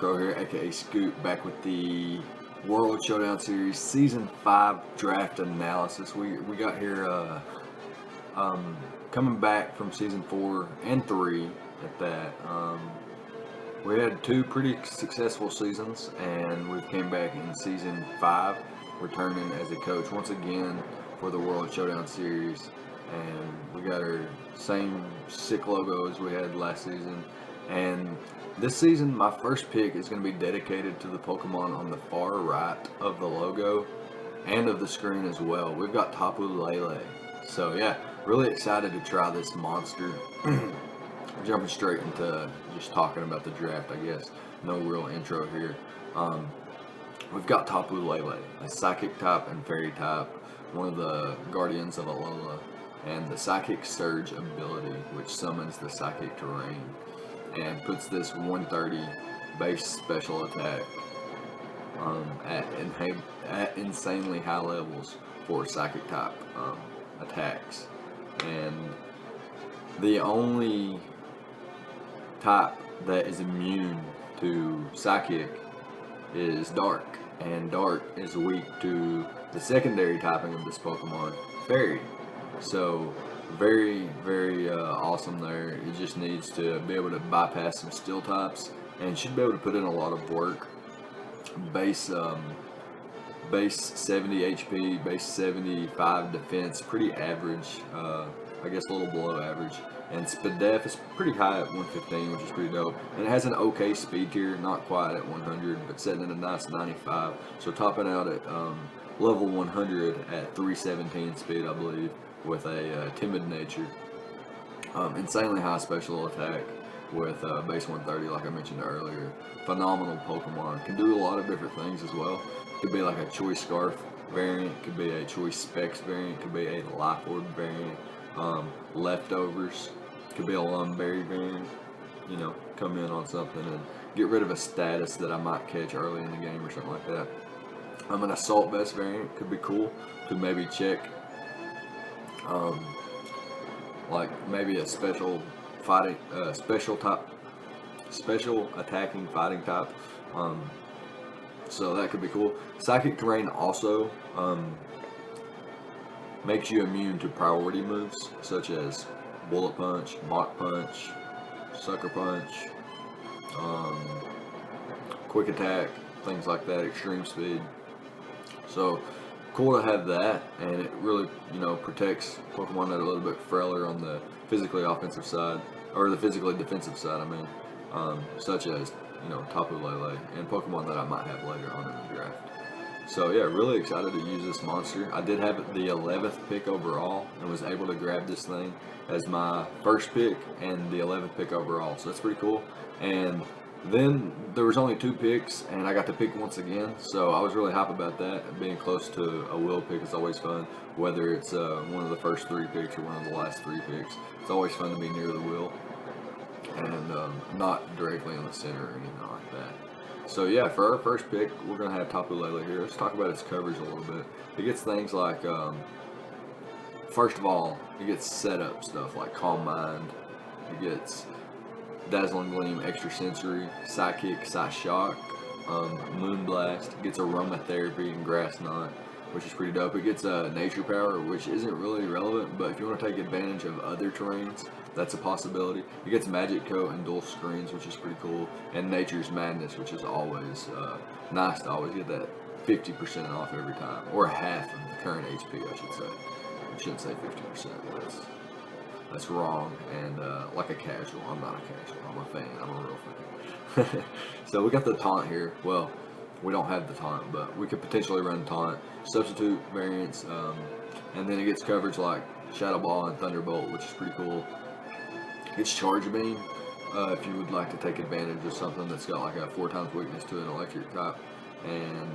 Crow here, aka Scoop, back with the World Showdown Series Season 5 Draft Analysis. We got here coming back from Season 4 and 3 at that. We had two pretty successful seasons, and we came back in Season 5, returning as a coach once again for the World Showdown Series. And we got our same sick logo as we had last season. And this season, my first pick is going to be dedicated to the Pokemon on the far right of the logo and of the screen as well. We've got Tapu Lele. So yeah, really excited to try this monster. Jumping straight into just talking about the draft, I guess. No real intro here. We've got Tapu Lele, a Psychic type and Fairy type, one of the Guardians of Alola, and the Psychic Surge ability, which summons the Psychic Terrain and puts this 130 base special attack at insanely high levels for Psychic type attacks. And the only type that is immune to Psychic is Dark, and Dark is weak to the secondary typing of this Pokemon, Fairy. So very, very awesome there. It just needs to be able to bypass some Steel types, and should be able to put in a lot of work. Base 70 HP, base 75 defense, pretty average. I guess a little below average. And Spadef is pretty high at 115, which is pretty dope. And it has an okay speed tier, not quite at 100, but setting in a nice 95. So topping out at level 100 at 317 speed, I believe, with a timid nature. Insanely high special attack with base 130, like I mentioned earlier. Phenomenal Pokemon. Can do a lot of different things as well. Could be like a Choice Scarf variant, could be a Choice Specs variant, could be a Life Orb variant. Leftovers, could be a Lumberry variant, you know, come in on something and get rid of a status that I might catch early in the game or something like that. An Assault Vest variant could be cool to maybe check, like maybe a special fighting, special attacking fighting type. So that could be cool. Psychic Terrain also makes you immune to priority moves such as Bullet Punch, Mach Punch, Sucker Punch, Quick Attack, things like that, Extreme Speed. So cool to have that, and it really, you know, protects Pokemon that are a little bit frailer on the physically offensive side, or the physically defensive side, I mean, such as, you know, Tapu Lele and Pokemon that I might have later on in the draft. So yeah, really excited to use this monster. I did have the 11th pick overall and was able to grab this thing as my first pick and the 11th pick overall. So that's pretty cool. And then there was only 2 picks and I got to pick once again. So I was really hyped about that. Being close to a will pick is always fun, whether it's one of the first 3 picks or one of the last 3 picks. It's always fun to be near the will and not directly in the center or anything like that. So yeah, for our first pick, we're going to have Tapu Lele here. Let's talk about its coverage a little bit. It gets things like, first of all, it gets setup stuff like Calm Mind. It gets Dazzling Gleam, Extra Sensory, Psychic, Psyshock, Moonblast. It gets Aromatherapy and Grass Knot, which is pretty dope. It gets Nature Power, which isn't really relevant, but if you want to take advantage of other terrains, that's a possibility. It gets Magic Coat and Dual Screens, which is pretty cool, and Nature's Madness, which is always nice to always get that 50% off every time, or half of the current HP, I should say. I shouldn't say 50%, that's wrong, and like a casual. I'm not a casual, I'm a fan, I'm a real fan. So we got the Taunt here. Well, we don't have the Taunt, but we could potentially run Taunt, substitute variants, and then it gets coverage like Shadow Ball and Thunderbolt, which is pretty cool. It's Charge Beam, if you would like to take advantage of something that's got like a 4 times weakness to an electric type and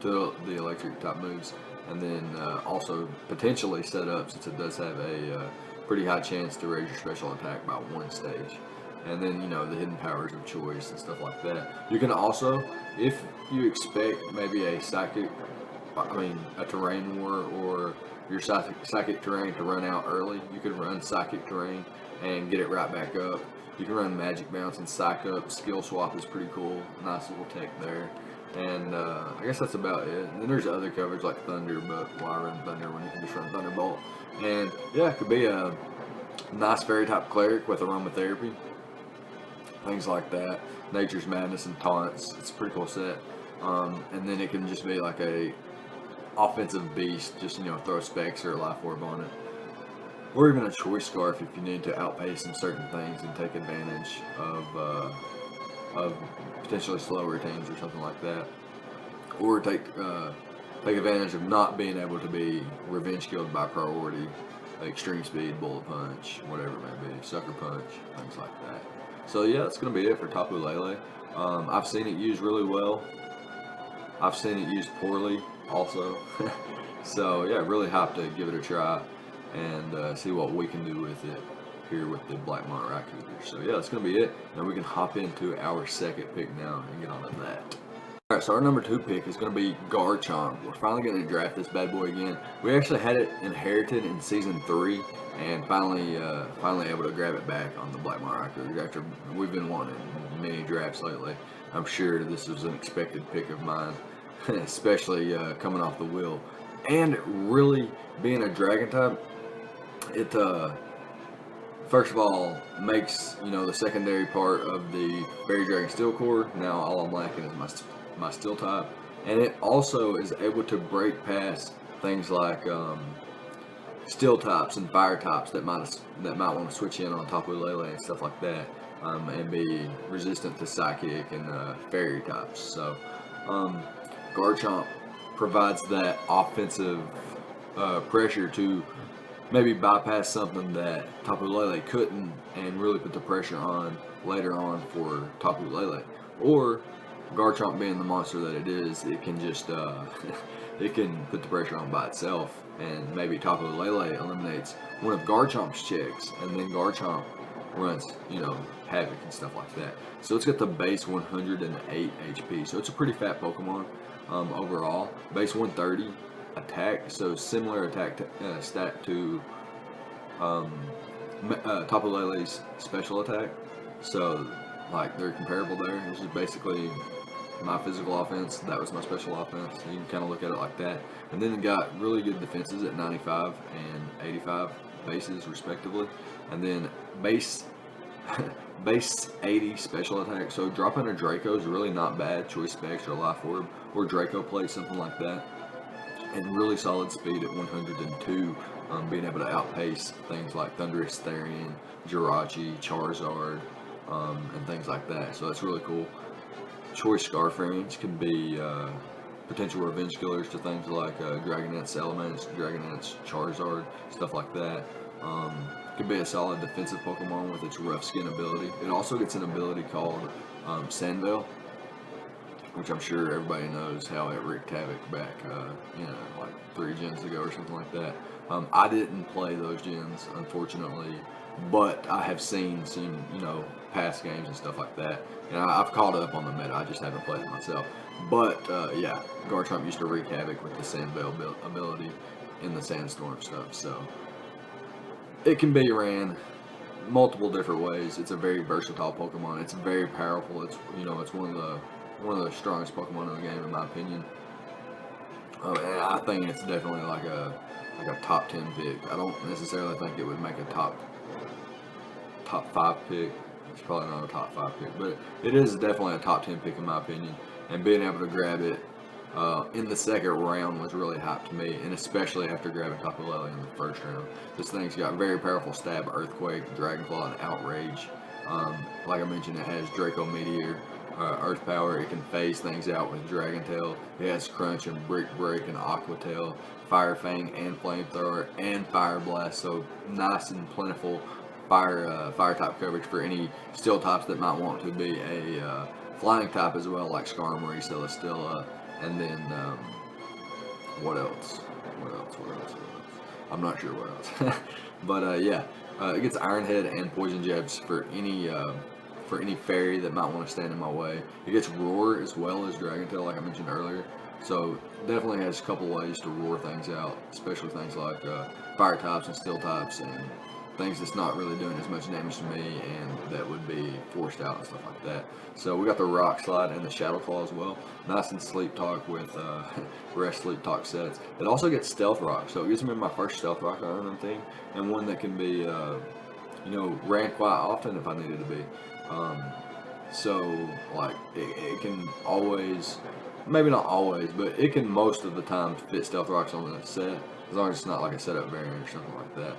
to the electric type moves, and then also potentially set up, since it does have a pretty high chance to raise your special attack by 1 stage. And then, you know, the hidden powers of choice and stuff like that. You can also, if you expect maybe a terrain war, or your psychic terrain to run out early, you could run Psychic Terrain and get it right back up. You can run Magic Bounce and Psych Up. Skill Swap is pretty cool. Nice little tech there. And I guess that's about it. And then there's other coverage like Thunder, but why run Thunder when you can just run Thunderbolt? And yeah, it could be a nice fairy type cleric with aromatherapy. Things like that. Nature's Madness and Taunts. It's a pretty cool set. And then it can just be like a offensive beast, just throw a Specs or a Life Orb on it. Or even a Choice Scarf if you need to outpace some certain things and take advantage of potentially slower teams or something like that. Or take advantage of not being able to be revenge killed by priority, like Extreme Speed, Bullet Punch, whatever it may be, Sucker Punch, things like that. So yeah, that's going to be it for Tapu Lele. I've seen it used really well. I've seen it used poorly also. So yeah, really hyped to give it a try and see what we can do with it here with the Blackmont Raccooners. So yeah, that's going to be it. Now we can hop into our second pick now and get on to that. Alright, so our number 2 pick is going to be Garchomp. We're finally going to draft this bad boy again. We actually had it inherited in Season 3 and finally able to grab it back on the Blackmont Raccooners after we've been wanting many drafts lately. I'm sure this was an expected pick of mine, especially coming off the wheel. And really being a Dragon type, it first of all makes the secondary part of the Fairy Dragon Steel Core. Now all I'm lacking is my Steel type, and it also is able to break past things like Steel types and Fire types that might want to switch in on Tapu Lele and stuff like that, and be resistant to Psychic and Fairy types. So Garchomp provides that offensive pressure to maybe bypass something that Tapu Lele couldn't and really put the pressure on later on for Tapu Lele. Or Garchomp being the monster that it is, it can just it can put the pressure on by itself, and maybe Tapu Lele eliminates one of Garchomp's checks, and then Garchomp runs Havoc and stuff like that. So it's got the base 108 HP, so it's a pretty fat Pokemon overall. Base 130 attack, so similar attack stat to Tapu Lele's special attack. So like they're comparable there. This is basically my physical offense. That was my special offense. So you can kind of look at it like that. And then it got really good defenses at 95 and 85 bases respectively. And then base 80 special attack. So dropping a Draco is really not bad. Choice Specs or Life Orb or Draco Plate, something like that. And really solid speed at 102, being able to outpace things like Thundurus Therian, Jirachi, Charizard, and things like that. So that's really cool. Choice Scarf range can be potential revenge killers to things like Dragonette's Elements, Dragonette's Charizard, stuff like that. Could be a solid defensive Pokemon with its Rough Skin ability. It also gets an ability called Sandveil, which I'm sure everybody knows how it wreaked havoc back, like 3 gens ago or something like that. I didn't play those gens, unfortunately, but I have seen past games and stuff like that. And I've caught up on the meta, I just haven't played it myself. But, yeah, Garchomp used to wreak havoc with the Sandveil ability in the Sandstorm stuff, so it can be ran multiple different ways. It's a very versatile Pokemon. It's very powerful. It's it's one of the strongest Pokemon in the game, in my opinion. And I think it's definitely like a top 10 pick. I don't necessarily think it would make a top 5 pick. It's probably not a top 5 pick, but it is definitely a top 10 pick in my opinion. And being able to grab it in the second round was really hype to me, and especially after grabbing Tapu Lele in the first round. This thing's got very powerful Stab, Earthquake, Dragon Claw, and Outrage. Like I mentioned, it has Draco Meteor, Earth Power. It can phase things out with Dragon Tail. It has Crunch and Brick Break and Aqua Tail, Fire Fang and Flamethrower, and Fire Blast. So nice and plentiful fire type coverage for any Steel types that might want to be a flying type as well, like Skarmory, Celesteela, and then what else? I'm not sure what else. But yeah, it gets Iron Head and Poison Jabs for any fairy that might want to stand in my way. It gets Roar as well as Dragon Tail, like I mentioned earlier. So definitely has a couple ways to roar things out, especially things like fire types and steel types and things that's not really doing as much damage to me and that would be forced out and stuff like that. So we got the Rock Slide and the Shadow Claw as well. Nice and Sleep Talk with Rest Sleep Talk sets. It also gets Stealth Rock, so it gives me my first Stealth Rock I own thing, and one that can be ran quite often if I needed to be. So like it can always, maybe not always, but it can most of the time fit Stealth Rocks on the set, as long as it's not like a setup variant or something like that.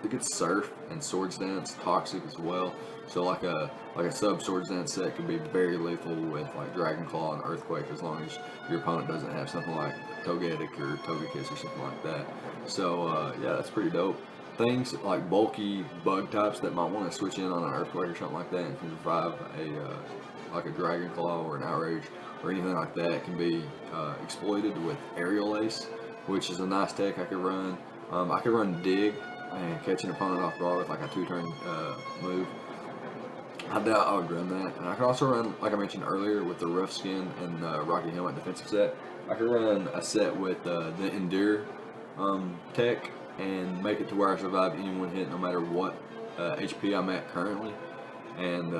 It gets Surf and Swords Dance Toxic as well. So like a sub Swords Dance set could be very lethal with like Dragon Claw and Earthquake, as long as your opponent doesn't have something like Togetic or Togekiss or something like that. So yeah, that's pretty dope. Things like bulky bug types that might want to switch in on an Earthquake or something like that and can revive like a Dragon Claw or an Outrage or anything like that can be exploited with Aerial Ace, which is a nice tech I could run. I could run Dig and catch an opponent off guard with like a 2-turn move. I doubt I would run that. And I could also run, like I mentioned earlier, with the Rough Skin and Rocky Helmet defensive set. I could run a set with the Endure tech and make it to where I survive any one hit no matter what HP I'm at currently, and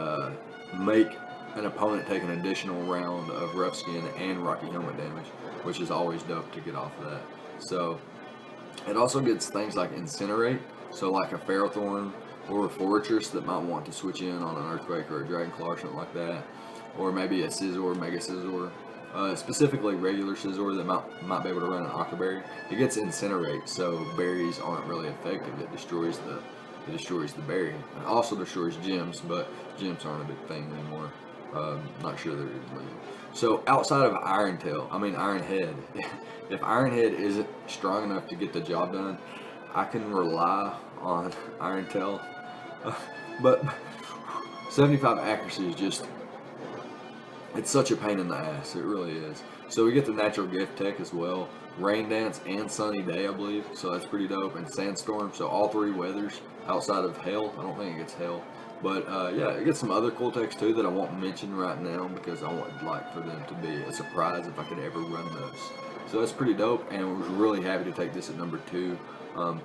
make an opponent take an additional round of Rough Skin and Rocky Helmet damage, which is always dope to get off of that. So it also gets things like Incinerate, so like a Ferrothorn or a Fortress that might want to switch in on an Earthquake or a Dragon Claw or something like that, or maybe a Scizor, Mega Scizor. Specifically regular Scizor that might be able to run an Aqua Berry. It gets Incinerate, so berries aren't really effective. It destroys the berry. It also destroys gems, but gems aren't a big thing anymore. Not sure they're even legal. So outside of Iron Head, if Iron Head isn't strong enough to get the job done, I can rely on Iron Tail. But 75 accuracy is just, it's such a pain in the ass, it really is. So we get the Natural Gift tech as well, Rain Dance and Sunny Day, I believe, so that's pretty dope, and Sandstorm, so all three weathers outside of Hail. I don't think it gets Hail, but yeah, it gets some other cool techs too that I won't mention right now because I would like for them to be a surprise if I could ever run those. So that's pretty dope, and I was really happy to take this at number 2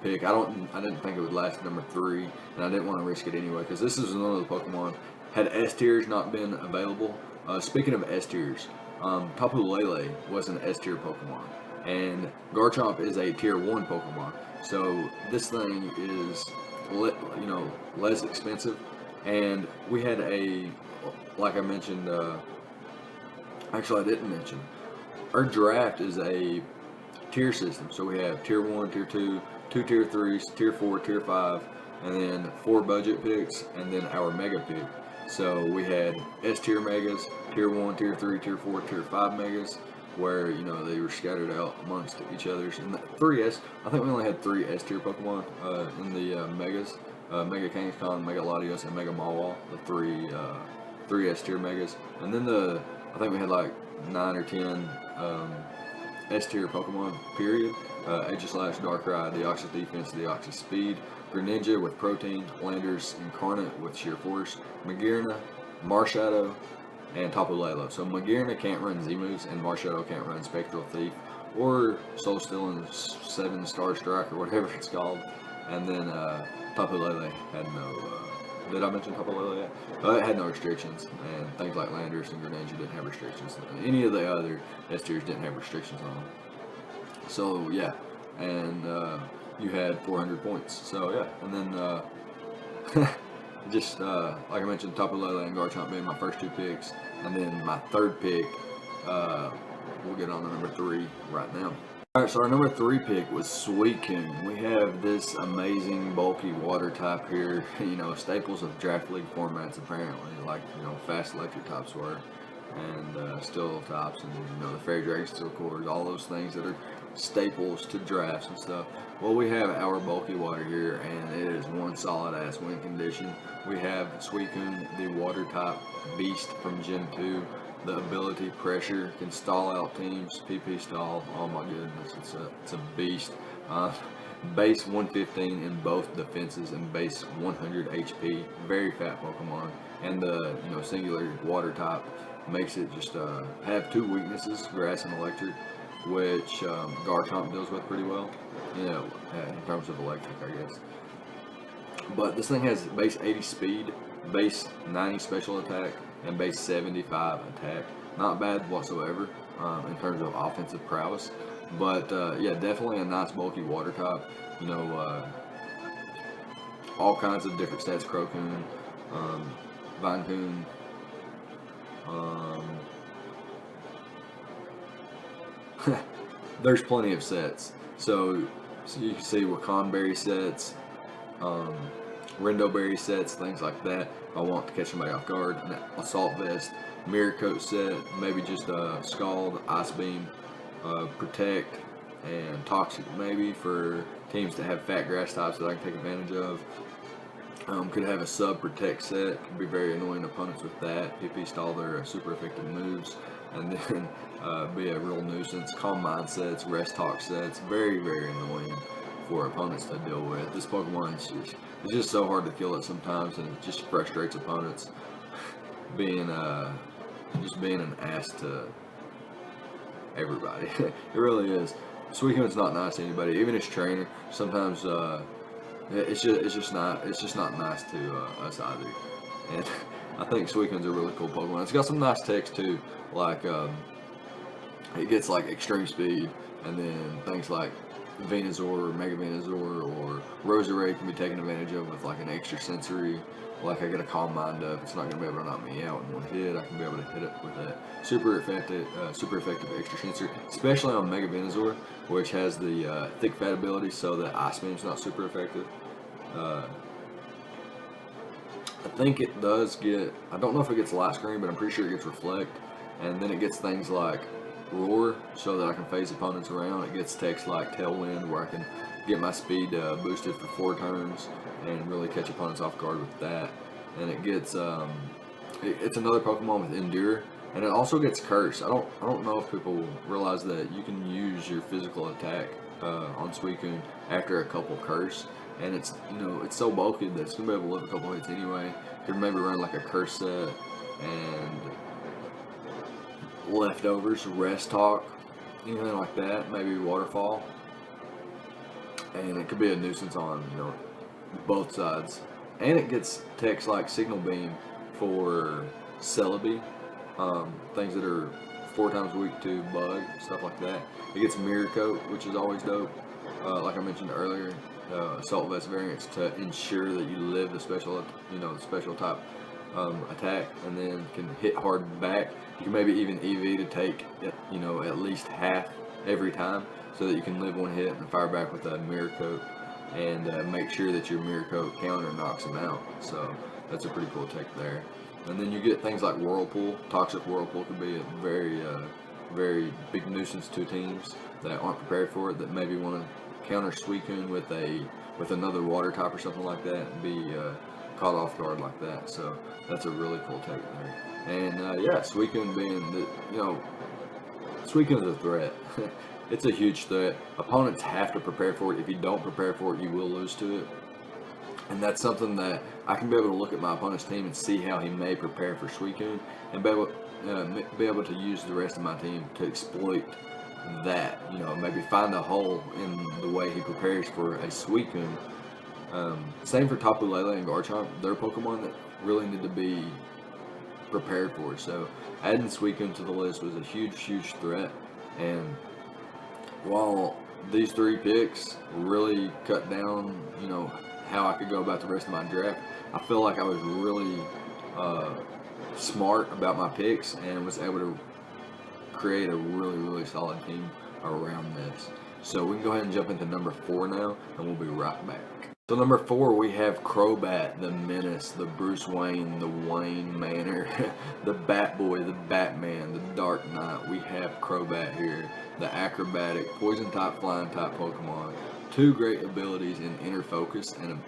pick. I didn't think it would last at number 3, and I didn't want to risk it anyway because this is one of the Pokemon. Had S tiers not been available, speaking of S tiers, Tapu Lele was an S tier Pokemon, and Garchomp is a tier 1 Pokemon. So this thing is, less expensive, and we had like I mentioned, actually I didn't mention, our draft is a tier system. So we have tier 1, tier 2, 2 tier 3s, tier 4, tier 5, and then 4 budget picks, and then our mega pick. So we had S tier megas, tier 1, tier 3, tier 4, tier 5 megas, where they were scattered out amongst each other's. And the 3S, I think we only had 3 S tier Pokemon in the megas, Mega Kangaskhan, Mega Latios, and Mega Mawile, the 3 S tier megas. And then I think we had like 9 or 10 S tier Pokemon, period. Aegislash, Darkrai, Deoxys Defense, Deoxys Speed, Greninja with Protein, Landers Incarnate with Sheer Force, Magearna, Marshadow, and Tapu Lele. So Magearna can't run Z-moves, and Marshadow can't run Spectral Thief, or Soul Steel and 7 Star Strike, or whatever it's called. And then Tapu Lele had no, did I mention Tapu Lele yet? It had no restrictions, and things like Landers and Greninja didn't have restrictions. Any of the other S tiers didn't have restrictions on them. So yeah, and you had 400 points. So yeah, and then just like I mentioned, Tapu Lele and Garchomp being my first 2 picks, and then my 3rd pick, we'll get on to number 3 right now. Alright, so our number 3 pick was Suicune. We have this amazing bulky water type here, staples of draft league formats apparently, like fast electric types were, and steel types, and the Fairy Dragon Steel cores, all those things that are staples to drafts and stuff. Well, we have our bulky water here, and it is one solid ass win condition. We have Suicune, the water type beast from Gen 2. The ability Pressure can stall out teams, PP stall. Oh my goodness, it's a beast. Base 115 in both defenses and base 100 HP. Very fat Pokemon, and the singular water type makes it just have 2 weaknesses: grass and electric. which Garchomp deals with pretty well, you know, in terms of electric, I guess. But this thing has base 80 speed, base 90 special attack, and base 75 attack. Not bad whatsoever in terms of offensive prowess. But yeah, definitely a nice bulky water type. You know, all kinds of different stats: Crocoon, Vincoon, there's plenty of sets. So you can see Waconberry sets, Rindo Berry sets, things like that. I want to catch somebody off guard. An Assault Vest, Mirror Coat set, maybe just a Scald, Ice Beam, Protect, and Toxic maybe for teams that have fat grass types that I can take advantage of. Could have a sub protect set, could be very annoying opponents with that. PP all their super effective moves, and then be a real nuisance. Calm Mind sets, Rest Talk sets, very, very annoying for opponents to deal with. This Pokemon is just so hard to kill it sometimes, and it just frustrates opponents. Being just being an ass to everybody. It really is. Suicune's not nice to anybody, even his trainer. Sometimes it's just not nice to us either. And I think Suicune's a really cool Pokemon. It's got some nice techs too, like it gets like extreme speed, and then things like Venusaur or Mega Venusaur or Roserade can be taken advantage of with like an extra sensory. Like I get a Calm Mind up, it's not going to be able to knock me out in one hit. I can be able to hit it with that super effective extra sensory, especially on Mega Venusaur, which has the thick fat ability, so that Ice Beam's not super effective. I think it does get, I don't know if it gets Light Screen, but I'm pretty sure it gets Reflect, and then it gets things like Roar, so that I can phase opponents around. It gets techs like Tailwind, where I can get my speed boosted for 4 turns and really catch opponents off guard with that. And it gets it's another Pokemon with Endure, and it also gets Curse. I don't know if people realize that you can use your physical attack on Suicune after a couple Curse, and it's, you know, it's so bulky that it's gonna be able to live a couple hits anyway. You could maybe run like a Curse set and leftovers, Rest Talk, anything like that, maybe Waterfall, and it could be a nuisance on, you know, both sides. And it gets techs like Signal Beam for Celebi, things that are 4 times weak to Bug, stuff like that. It gets Mirror Coat, which is always dope. Like I mentioned earlier, Assault Vest variants to ensure that you live the special, you know, the special type attack, and then can hit hard back. You can maybe even EV to take, you know, at least half every time, so that you can live 1 hit and fire back with a Mirror Coat, and make sure that your Mirror Coat counter knocks them out. So that's a pretty cool tech there. And then you get things like Whirlpool. Toxic Whirlpool could be a very, very big nuisance to teams that aren't prepared for it, that maybe want to counter Suicune with another water type or something like that, and be caught off guard like that. So that's a really cool tech there. And yeah, Suicune being the, you know, Suicune's a threat. It's a huge threat. Opponents have to prepare for it. If you don't prepare for it, you will lose to it. And that's something that I can be able to look at my opponent's team and see how he may prepare for Suicune, and be able to use the rest of my team to exploit that. You know, maybe find a hole in the way he prepares for a Suicune. Same for Tapu Lele and Garchomp. They're Pokemon that really need to be prepared for. So adding Suicune to the list was a huge, huge threat. And while these 3 picks really cut down, you know, how I could go about the rest of my draft, I feel like I was really smart about my picks and was able to create a really, really solid team around this. So we can go ahead and jump into number 4 now, and we'll be right back. So number 4, we have Crobat, the Menace, the Bruce Wayne, the Wayne Manor, the Bat Boy, the Batman, the Dark Knight. We have Crobat here, the acrobatic, poison type, flying type Pokemon. 2 great abilities in Inner Focus and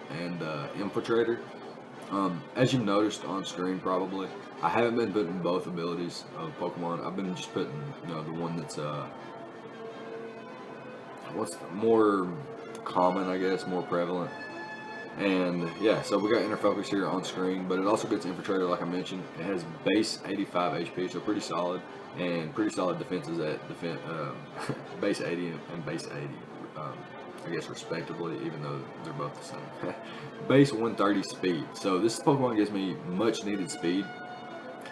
Infiltrator. As you noticed on screen probably, I haven't been putting both abilities of Pokemon. I've been just putting, you know, the one that's what's more common, I guess, more prevalent. And yeah, so we got inner focus here on screen, but it also gets infiltrator, like I mentioned. It has base 85 HP, so pretty solid, and pretty solid defenses at base 80 and base 80, I guess respectively, even though they're both the same. Base 130 speed. So this Pokemon gives me much needed speed.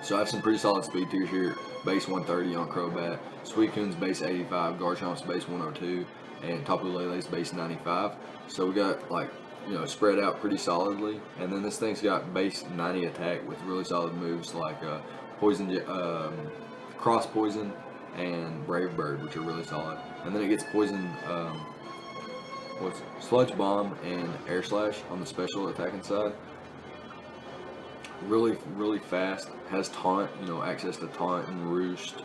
So I have some pretty solid speed tiers here. Base 130 on Crobat, Suicune's base 85, Garchomp's base 102, and Tapu Lele's base 95. So we got like, spread out pretty solidly. And then this thing's got base 90 attack with really solid moves like Poison, Cross Poison, and Brave Bird, which are really solid. And then it gets Poison, Sludge Bomb and Air Slash on the special attacking side. Really, really fast. Has taunt, access to taunt and roost.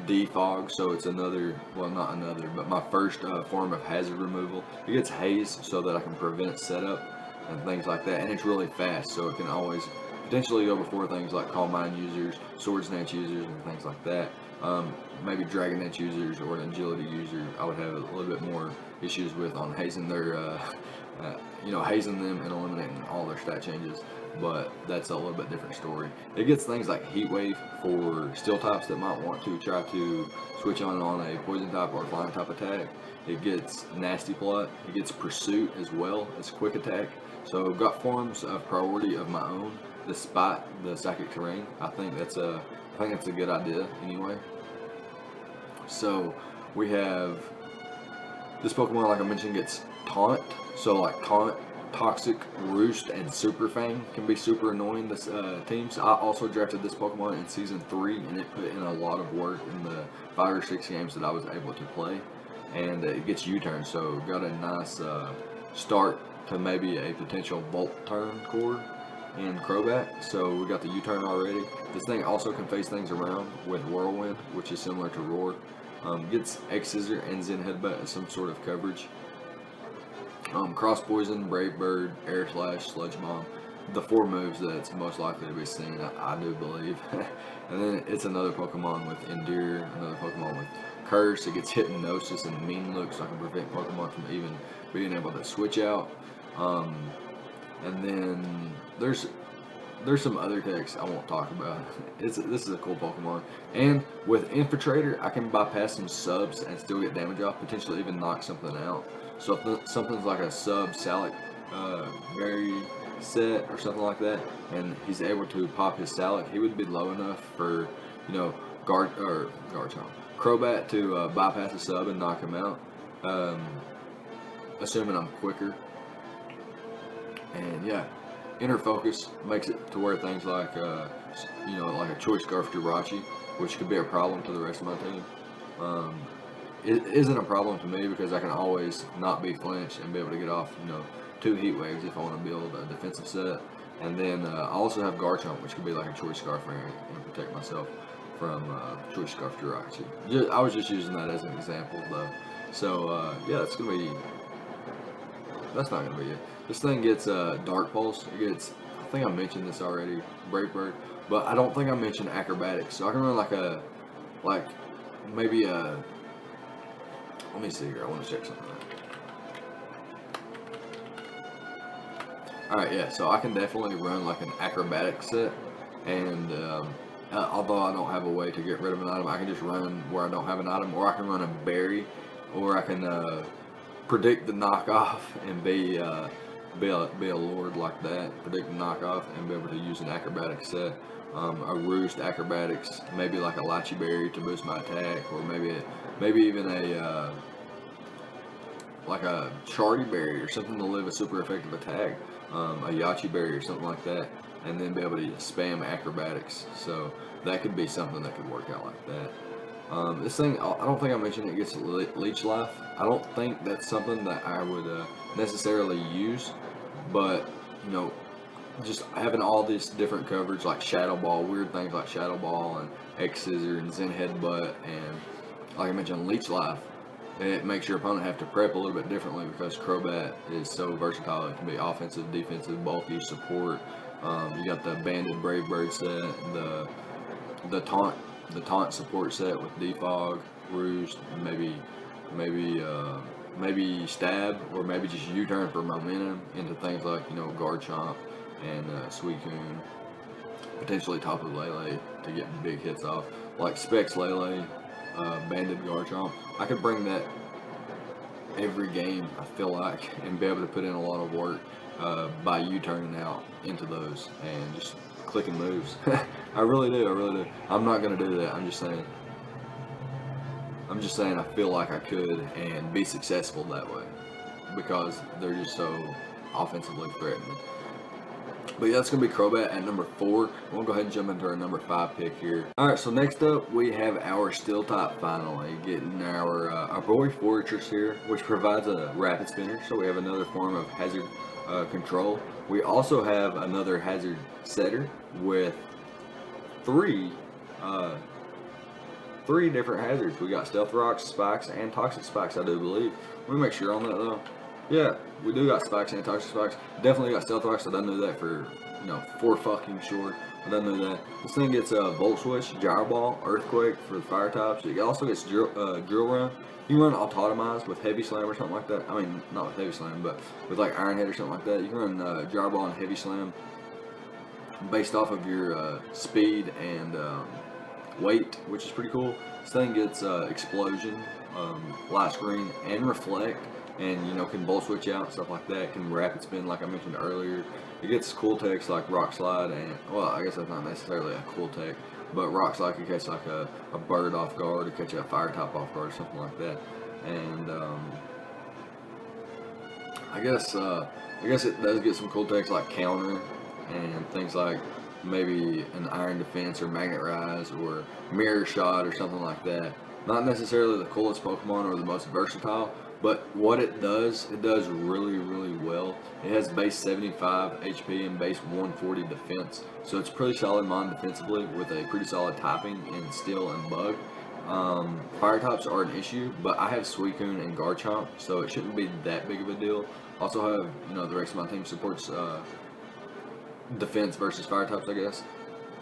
Defog, so it's another, well, not another, but my first form of hazard removal. It gets haze so that I can prevent setup and things like that, and it's really fast, so it can always potentially go before things like Calm Mind users, Swords Dance users, and things like that. Maybe Dragon Dance users or an Agility user, I would have a little bit more issues with on hazing their, hazing them and eliminating all their stat changes. But that's a little bit different story. It gets things like Heat Wave for steel types that might want to try to switch on a poison type or flying type attack. It gets Nasty Plot. It gets Pursuit as well as Quick Attack. So I've got forms of priority of my own despite the Psychic Terrain. I think that's a good idea anyway. So we have this Pokemon, like I mentioned, gets Taunt. So like Taunt, Toxic, Roost, and Super Fang can be super annoying this teams. I also drafted this Pokemon in Season 3, and it put in a lot of work in the 5 or 6 games that I was able to play. And it gets U-turn, so got a nice start to maybe a potential Volt turn core in Crobat. So we got the U-turn already. This thing also can face things around with Whirlwind, which is similar to Roar. Gets X-Scissor and Zen Headbutt as some sort of coverage. Cross Poison, Brave Bird, Air Slash, Sludge Bomb. The 4 moves that's most likely to be seen, I do believe. And then it's another Pokemon with Endure, another Pokemon with Curse. It gets Hypnosis and Mean Look, so I can prevent Pokemon from even being able to switch out. And then there's some other techs I won't talk about. This is a cool Pokemon. And with Infiltrator, I can bypass some subs and still get damage off, potentially even knock something out. So if something's like a sub Salic berry set or something like that, and he's able to pop his Salic, he would be low enough for, Crobat to bypass a sub and knock him out, assuming I'm quicker. And yeah, Inner Focus makes it to where things like, like a Choice Scarf Jirachi, which could be a problem to the rest of my team. It isn't a problem to me because I can always not be flinched and be able to get off, 2 Heat Waves if I want to build a defensive set. And then I also have Garchomp, which could be like a Choice Scarf variant and protect myself from Choice Scarf Jirachi. I was just using that as an example though. So yeah, that's not gonna be it. This thing gets Dark Pulse. It gets, I think I mentioned this already, Brave Bird, but I don't think I mentioned Acrobatics. So I can run maybe a. Let me see here. I want to check something out. Alright, yeah, so I can definitely run like an acrobatic set, and although I don't have a way to get rid of an item, I can just run where I don't have an item, or I can run a berry, or I can predict the knockoff and be a lord like that, predict the knockoff and be able to use an acrobatic set. A Roost Acrobatics, maybe like a Lychee Berry to boost my attack, or maybe even a like a Chardy Berry or something to live a super effective attack, a Yachi Berry or something like that, and then be able to spam Acrobatics. So that could be something that could work out like that. This thing, I don't think I mentioned it gets Leech Life. I don't think that's something that I would necessarily use, but just having all this different coverage like Shadow Ball, weird things like Shadow Ball and X-Scissor and Zen Headbutt, and like I mentioned, Leech Life, it makes your opponent have to prep a little bit differently because Crobat is so versatile. It can be offensive, defensive, bulky, support. You got the Banded Brave Bird set, the taunt support set with Defog, Roost, maybe maybe stab, or maybe just U-turn for momentum into things like, you know, Garchomp and Suicune, potentially Tapu Lele to get big hits off, like Specs Lele, Banded Garchomp. I could bring that every game, I feel like, and be able to put in a lot of work by U-turning out into those and just clicking moves. I really do. I'm not gonna do that. I'm just saying I feel like I could and be successful that way because they're just so offensively threatening. But yeah, that's going to be Crobat at number 4. We'll go ahead and jump into our number 5 pick here. Alright, so next up we have our Steel type finally, getting our boy Fortress here, which provides a Rapid Spinner, so we have another form of hazard control. We also have another hazard setter with three different hazards. We got Stealth Rocks, Spikes, and Toxic Spikes, I do believe. Let me make sure on that though. Yeah, we do got Spikes and Toxic Spikes. Definitely got Stealth Rocks. I done know that for, you know, for fucking sure. I done know that. This thing gets Volt Switch, Gyro Ball, Earthquake for the fire types. It also gets Drill Run. You can run Autotomized with Heavy Slam or something like that. I mean, not with Heavy Slam, but with like Iron Head or something like that. You can run Gyro Ball and Heavy Slam based off of your speed and weight, which is pretty cool. This thing gets Explosion, Light Screen, and Reflect, and you know, can Volt Switch out, stuff like that. Can Rapid Spin, like I mentioned earlier. It gets cool techs like Rock Slide, and well, I guess that's not necessarily a cool tech, but Rock Slide can catch like a bird off guard, or catch a fire type off guard, or something like that. And I guess it does get some cool techs like Counter and things like maybe an Iron Defense or Magnet Rise or Mirror Shot or something like that. Not necessarily the coolest Pokemon or the most versatile, but what it does really, really well. It has base 75 HP and base 140 defense, so it's pretty solid defensively with a pretty solid typing in Steel and Bug. Fire types are an issue, but I have Suicune and Garchomp, so it shouldn't be that big of a deal. Also have, you know, the rest of my team supports defense versus fire types, I guess.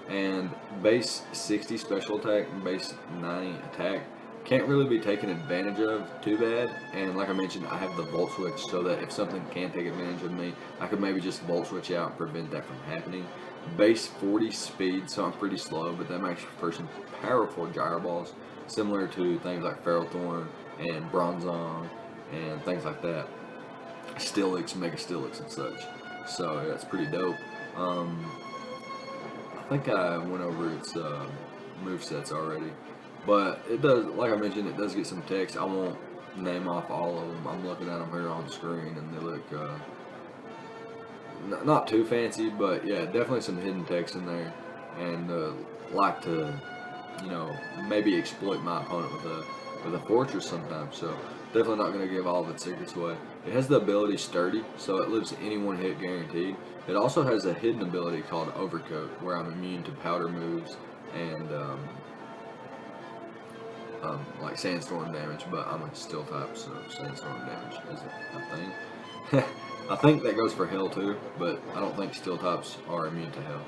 And base 60 special attack and base 90 attack can't really be taken advantage of too bad. And like I mentioned, I have the Volt Switch, so that if something can take advantage of me, I could maybe just Volt Switch out and prevent that from happening. Base 40 speed, so I'm pretty slow, but that makes for some powerful Gyro Balls, similar to things like Ferrothorn and Bronzong and things like that. Steelix, Mega Steelix and such. So yeah, it's pretty dope. I think I went over its movesets already, but it does, like I mentioned, it does get some text. I won't name off all of them. I'm looking at them here on the screen, and they look not too fancy, but yeah, definitely some hidden text in there, and like to, you know, maybe exploit my opponent with a Fortress sometimes. So definitely not going to give all of its secrets away. It has the ability Sturdy, so it lives any one hit guaranteed. It also has a hidden ability called Overcoat, where I'm immune to powder moves and like Sandstorm damage, but I'm a Steel type, so Sandstorm damage isn't a thing. I think that goes for Hail too, but I don't think Steel types are immune to Hail.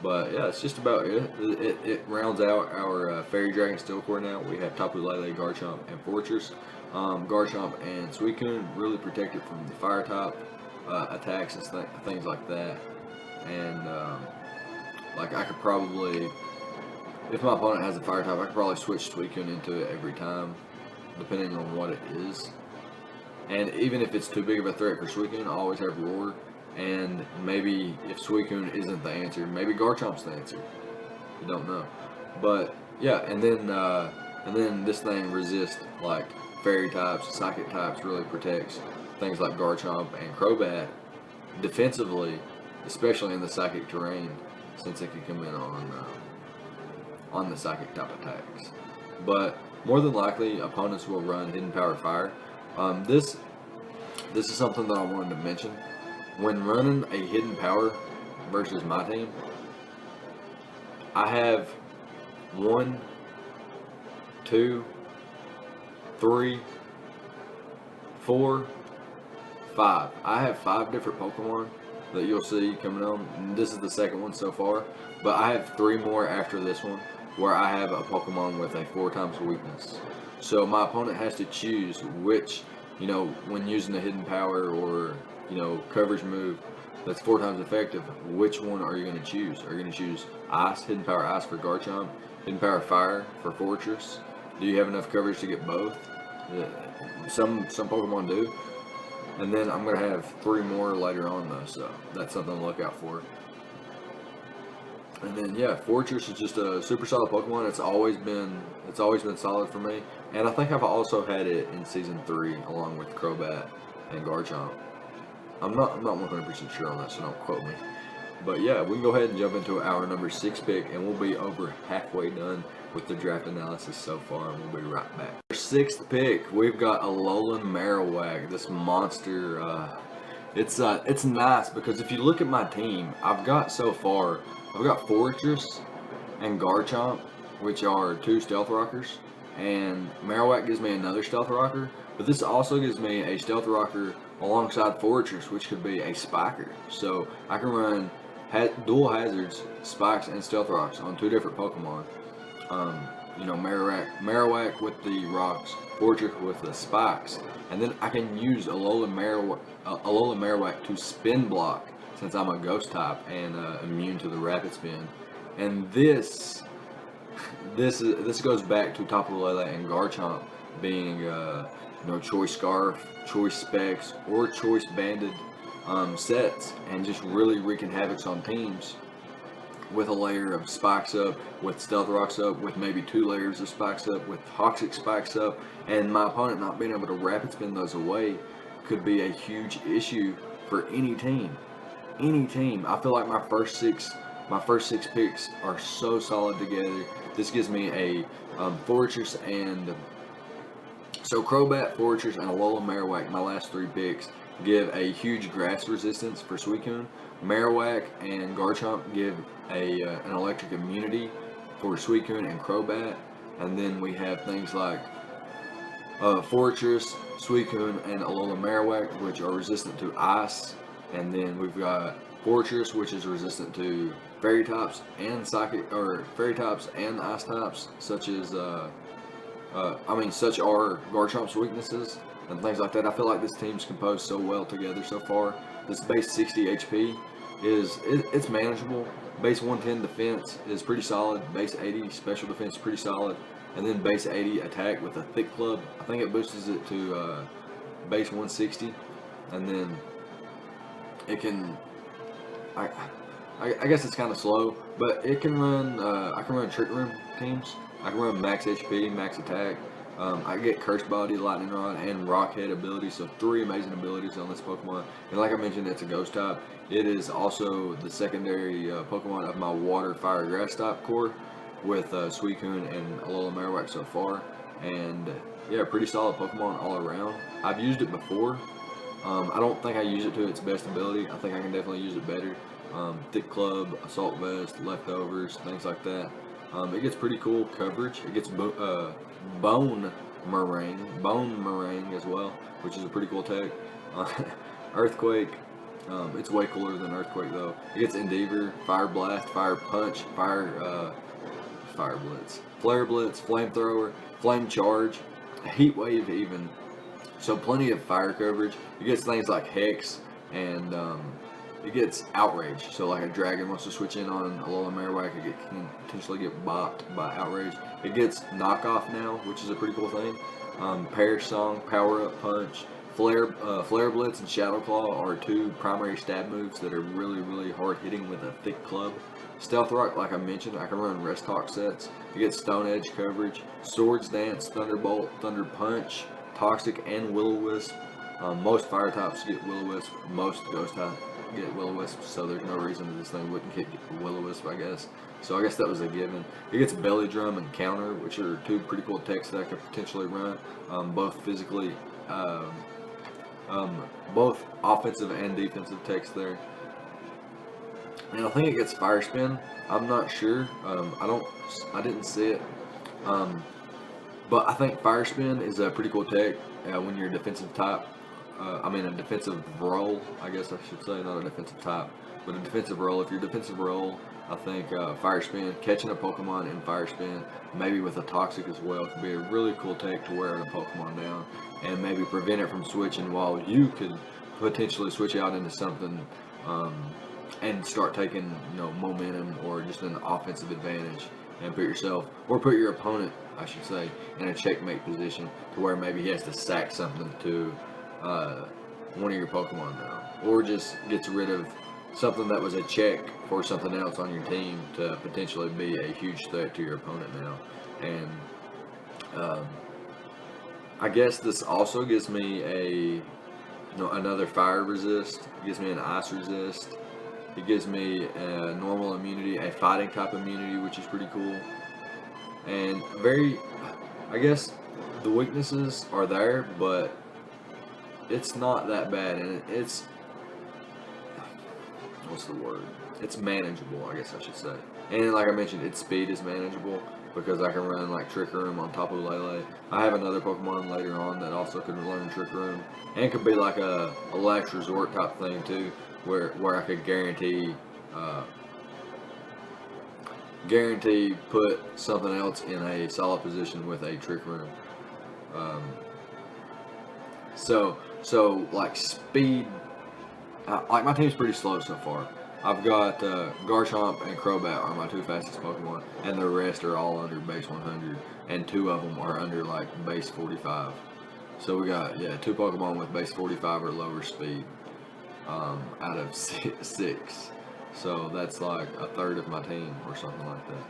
But yeah, it's just about it. It rounds out our Fairy Dragon Steel Core now. We have Tapu Lele, Garchomp, and Fortress. Garchomp and Suicune really protect it from the fire type attacks and things like that. And like I could probably, if my opponent has a fire type, I could probably switch Suicune into it every time, depending on what it is. And even if it's too big of a threat for Suicune, I always have Roar. And maybe if Suicune isn't the answer, maybe Garchomp's the answer. You don't know. But yeah, and then this thing resists like Fairy types, Psychic types, really protects things like Garchomp and Crobat defensively, especially in the Psychic terrain, since it can come in on the Psychic type attacks. But more than likely, opponents will run Hidden Power Fire. This is something that I wanted to mention. When running a Hidden Power versus my team, I have 1, 2, 3, 4, 5. I have 5 different Pokemon that you'll see coming on. And this is the second one so far, but I have 3 more after this one where I have a Pokemon with a 4 times weakness. So my opponent has to choose which when using a hidden power or, coverage move that's 4 times effective, which one are you going to choose? Are you going to choose Ice, hidden power Ice for Garchomp, hidden power Fire for Fortress? Do you have enough coverage to get both? Some Pokemon do. And then I'm going to have 3 more later on though, so that's something to look out for. And then yeah, Fortress is just a super solid Pokemon. It's always been solid for me. And I think I've also had it in Season 3 along with Crobat and Garchomp. I'm not 100% sure on that, so don't quote me. But yeah, we can go ahead and jump into our number 6 pick, and we'll be over halfway done with the draft analysis so far, and we'll be right back. Our 6th pick, we've got Alolan Marowak. This monster, it's nice because if you look at my team, I've got Fortress and Garchomp, which are 2 Stealth Rockers, and Marowak gives me another Stealth Rocker, but this also gives me a Stealth Rocker alongside Fortress, which could be a Spiker. So I can run dual hazards, Spikes, and Stealth Rocks on 2 different Pokemon. Marowak with the rocks, Fortress with the Spikes, and then I can use Alolan Marowak to spin block since I'm a Ghost type and immune to the Rapid Spin. And this goes back to Tapu Lele and Garchomp being Choice Scarf, Choice Specs, or Choice Banded sets, and just really wreaking havoc on teams with a layer of Spikes up, with Stealth Rocks up, with maybe 2 layers of Spikes up, with Toxic Spikes up, and my opponent not being able to Rapid Spin those away could be a huge issue for any team. I feel like my first six picks are so solid together. This gives me a Fortress and so Crobat, Fortress, and Alolan Marowak. My last 3 picks give a huge grass resistance for Suicune. Marowak and Garchomp give an electric immunity for Suicune and Crobat. And then we have things like Fortress, Suicune, and Alolan Marowak, which are resistant to Ice. And then we've got Fortress, which is resistant to Fairy types and Fairy types and Ice types, such are Garchomp's weaknesses and things like that. I feel like this team's composed so well together so far. This base 60 HP it's manageable. Base 110 defense is pretty solid. Base 80 special defense is pretty solid. And then base 80 attack with a thick club. I think it boosts it to base 160. And then it can, I guess it's kind of slow, but it can run, I can run Trick Room teams. I can run max HP, max attack. I get Cursed Body, Lightning Rod, and Rock Head abilities, so 3 amazing abilities on this Pokemon. And like I mentioned, it's a Ghost type. It is also the secondary Pokemon of my Water, Fire, Grass type core with Suicune and Alolan Marowak so far. And yeah, pretty solid Pokemon all around. I've used it before. I don't think I use it to its best ability. I think I can definitely use it better. Thick Club, Assault Vest, Leftovers, things like that. It gets pretty cool coverage. It gets Bone Meringue as well, which is a pretty cool tech. Earthquake, it's way cooler than Earthquake though. It gets Endeavor, Fire Blast, Fire Punch, Fire Blitz, Flare Blitz, Flamethrower, Flame Charge, Heat Wave even. So plenty of fire coverage. It gets things like Hex and it gets Outrage. So like a dragon wants to switch in on Alolan Marowak, it can potentially get bopped by Outrage. It gets Knockoff now, which is a pretty cool thing. Perish Song, Power Up Punch, Flare Blitz, and Shadow Claw are 2 primary stab moves that are really, really hard hitting with a thick club. Stealth Rock, like I mentioned, I can run Rest Hawk sets. You get Stone Edge coverage, Swords Dance, Thunderbolt, Thunder Punch, Toxic, and Will-O-Wisp. Most fire types get Will-O-Wisp, most ghost types get Will-O-Wisp, so there's no reason that this thing wouldn't get Will-O-Wisp, I guess. So I guess that was a given. It gets Belly Drum and Counter, which are 2 pretty cool techs that I could potentially run, both physically, both offensive and defensive techs there. And I think it gets Fire Spin. I'm not sure. I didn't see it. But I think Fire Spin is a pretty cool tech when you're a defensive type. A defensive role, I guess I should say, not a defensive type. But a defensive role, if your defensive role, I think Fire Spin, catching a Pokemon in Fire Spin, maybe with a Toxic as well, could be a really cool take to wear a Pokemon down and maybe prevent it from switching while you could potentially switch out into something and start taking momentum or just an offensive advantage and put yourself or put your opponent, I should say, in a checkmate position to where maybe he has to sack something to one of your Pokemon now, or just gets rid of something that was a check for something else on your team to potentially be a huge threat to your opponent now. And I guess this also gives me another fire resist. It gives me an ice resist. It gives me a normal immunity, a fighting type immunity, which is pretty cool. And I guess the weaknesses are there, but it's not that bad, and it's what's the word? It's manageable, I guess I should say. And like I mentioned, its speed is manageable because I can run like Trick Room on Tapu Lele. I have another Pokemon later on that also could learn Trick Room, and could be like a last resort type thing too, where I could guarantee put something else in a solid position with a Trick Room. So like speed, like my team's pretty slow so far. I've got Garchomp and Crobat are my two fastest Pokemon, and the rest are all under base 100, and 2 of them are under like base 45. So we got two Pokemon with base 45 or lower speed out of 6. So that's like a third of my team or something like that.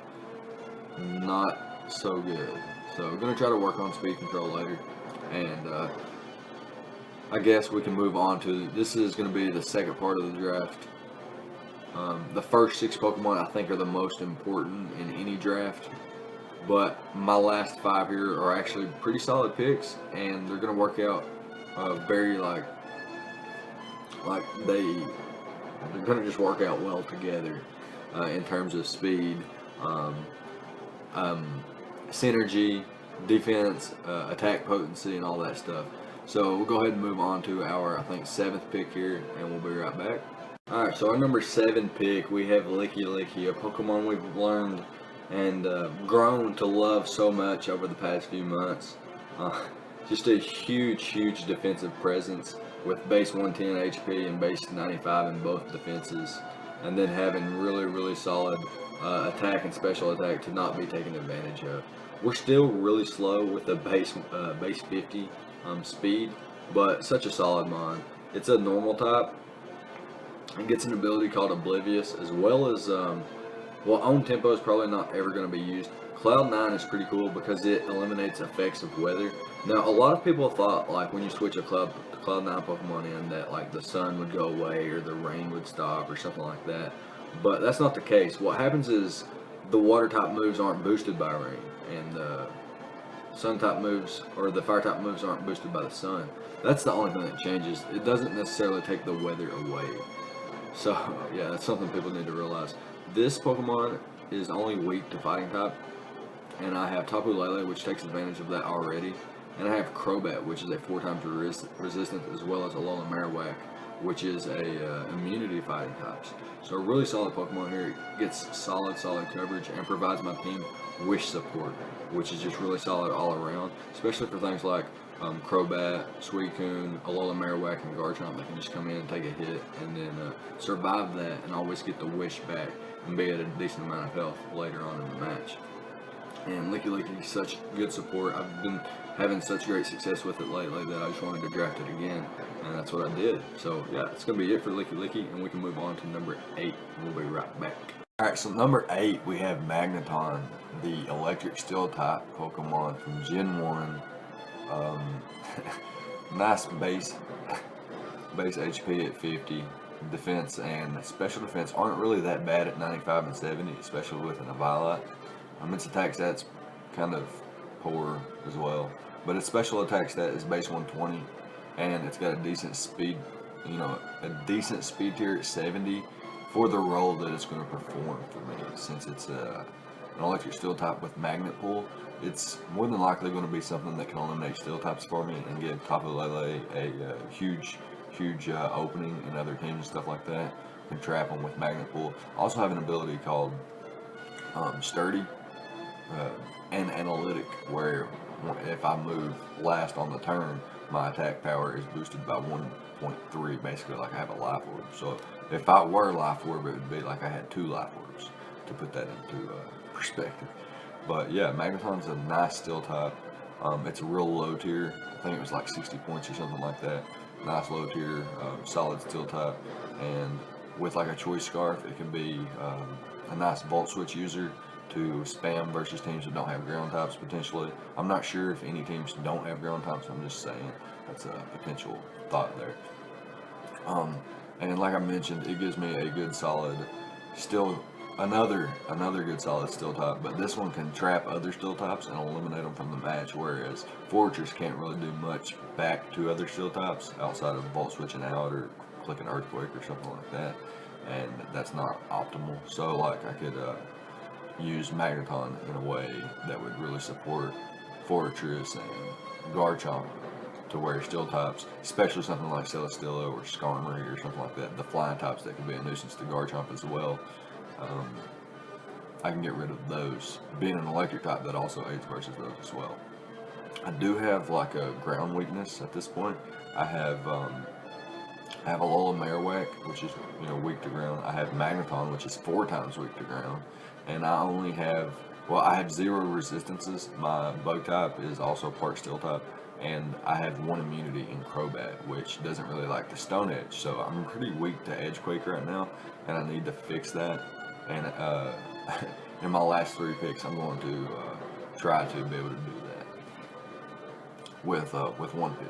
Not so good. So we're gonna try to work on speed control later, and I guess we can move on to, this is going to be the second part of the draft. The first 6 Pokemon I think are the most important in any draft, but my last 5 here are actually pretty solid picks, and they're going to work out very they're going to just work out well together in terms of speed, synergy, defense, attack potency, and all that stuff. So we'll go ahead and move on to our, I think, 7th pick here, and we'll be right back. Alright, so our number 7 pick, we have Licky, a Pokemon we've learned and grown to love so much over the past few months. Just a huge defensive presence with base 110 HP and base 95 in both defenses, and then having really solid attack and special attack to not be taken advantage of. We're still really slow with the base 50 speed, but such a solid mon. It's a normal type. It gets an ability called Oblivious, as well as Own Tempo is probably not ever going to be used. Cloud 9 is pretty cool because it eliminates effects of weather. Now, a lot of people thought like when you switch a Cloud 9 Pokemon in that like the sun would go away or the rain would stop or something like that, but that's not the case. What happens is the water type moves aren't boosted by rain, and the sun type moves or the fire type moves aren't boosted by the sun. That's the only thing that changes. It doesn't necessarily take the weather away. So yeah, that's something people need to realize. This Pokemon is only weak to fighting type, and I have Tapu Lele, which takes advantage of that already, and I have Crobat, which is a 4 times resistant, as well as Alola Marowak, which is a immunity fighting types. So a really solid Pokemon here. It gets solid coverage and provides my team wish support, which is just really solid all around, especially for things like Crobat, Suicune, Alola Marowak, and Garchomp that can just come in and take a hit and then survive that and always get the wish back and be at a decent amount of health later on in the match. And Licky is such good support. I've been having such great success with it lately that I just wanted to draft it again, and that's what I did. So yeah, it's going to be it for Licky, and we can move on to number 8. We'll be right back. Alright, so number 8, we have Magneton, the electric steel type Pokemon from Gen 1. Nice base HP at 50. Defense and special defense aren't really that bad at 95 and 70, especially with an Eviolite. Its attack stat's kind of poor as well, but its special attack stat is base 120, and it's got a decent speed, a decent speed tier at 70 for the role that it's going to perform for me. Since it's an electric steel type with magnet pull, it's more than likely going to be something that can eliminate steel types for me and give Tapu Lele a huge huge opening in other teams and stuff like that. Can trap them with magnet pull. Also have an ability called sturdy and analytic, where if I move last on the turn, my attack power is boosted by 1.3, basically like I have a life orb. So if I were life orb, it would be like I had 2 life orbs, to put that into perspective. But yeah, Magneton's a nice steel type. It's a real low tier. I think it was like 60 points or something like that. Nice low tier, solid steel type, and with like a choice scarf, it can be a nice volt switch user to spam versus teams that don't have ground types potentially. I'm not sure if any teams don't have ground types. I'm just saying that's a potential thought there. And like I mentioned, it gives me a good solid steel. Another good solid steel type, but this one can trap other steel types and eliminate them from the match, whereas Fortress can't really do much back to other steel types outside of volt switching out or clicking Earthquake or something like that, and that's not optimal. So like I could use Magneton in a way that would really support Fortress and Garchomp, to where steel types, especially something like Celesteela or Skarmory or something like that, the flying types that can be a nuisance to Garchomp as well. I can get rid of those. Being an electric type, that also aids versus those as well. I do have like a ground weakness at this point. I have Alola Marowak, which is weak to ground. I have Magneton, which is 4 times weak to ground, and I only have I have 0 resistances. My bug type is also part steel type, and I have 1 immunity in Crobat, which doesn't really like the Stone Edge. So I'm pretty weak to Edge Quake right now, and I need to fix that. And in my last 3 picks, I'm going to try to be able to do that with 1 pick.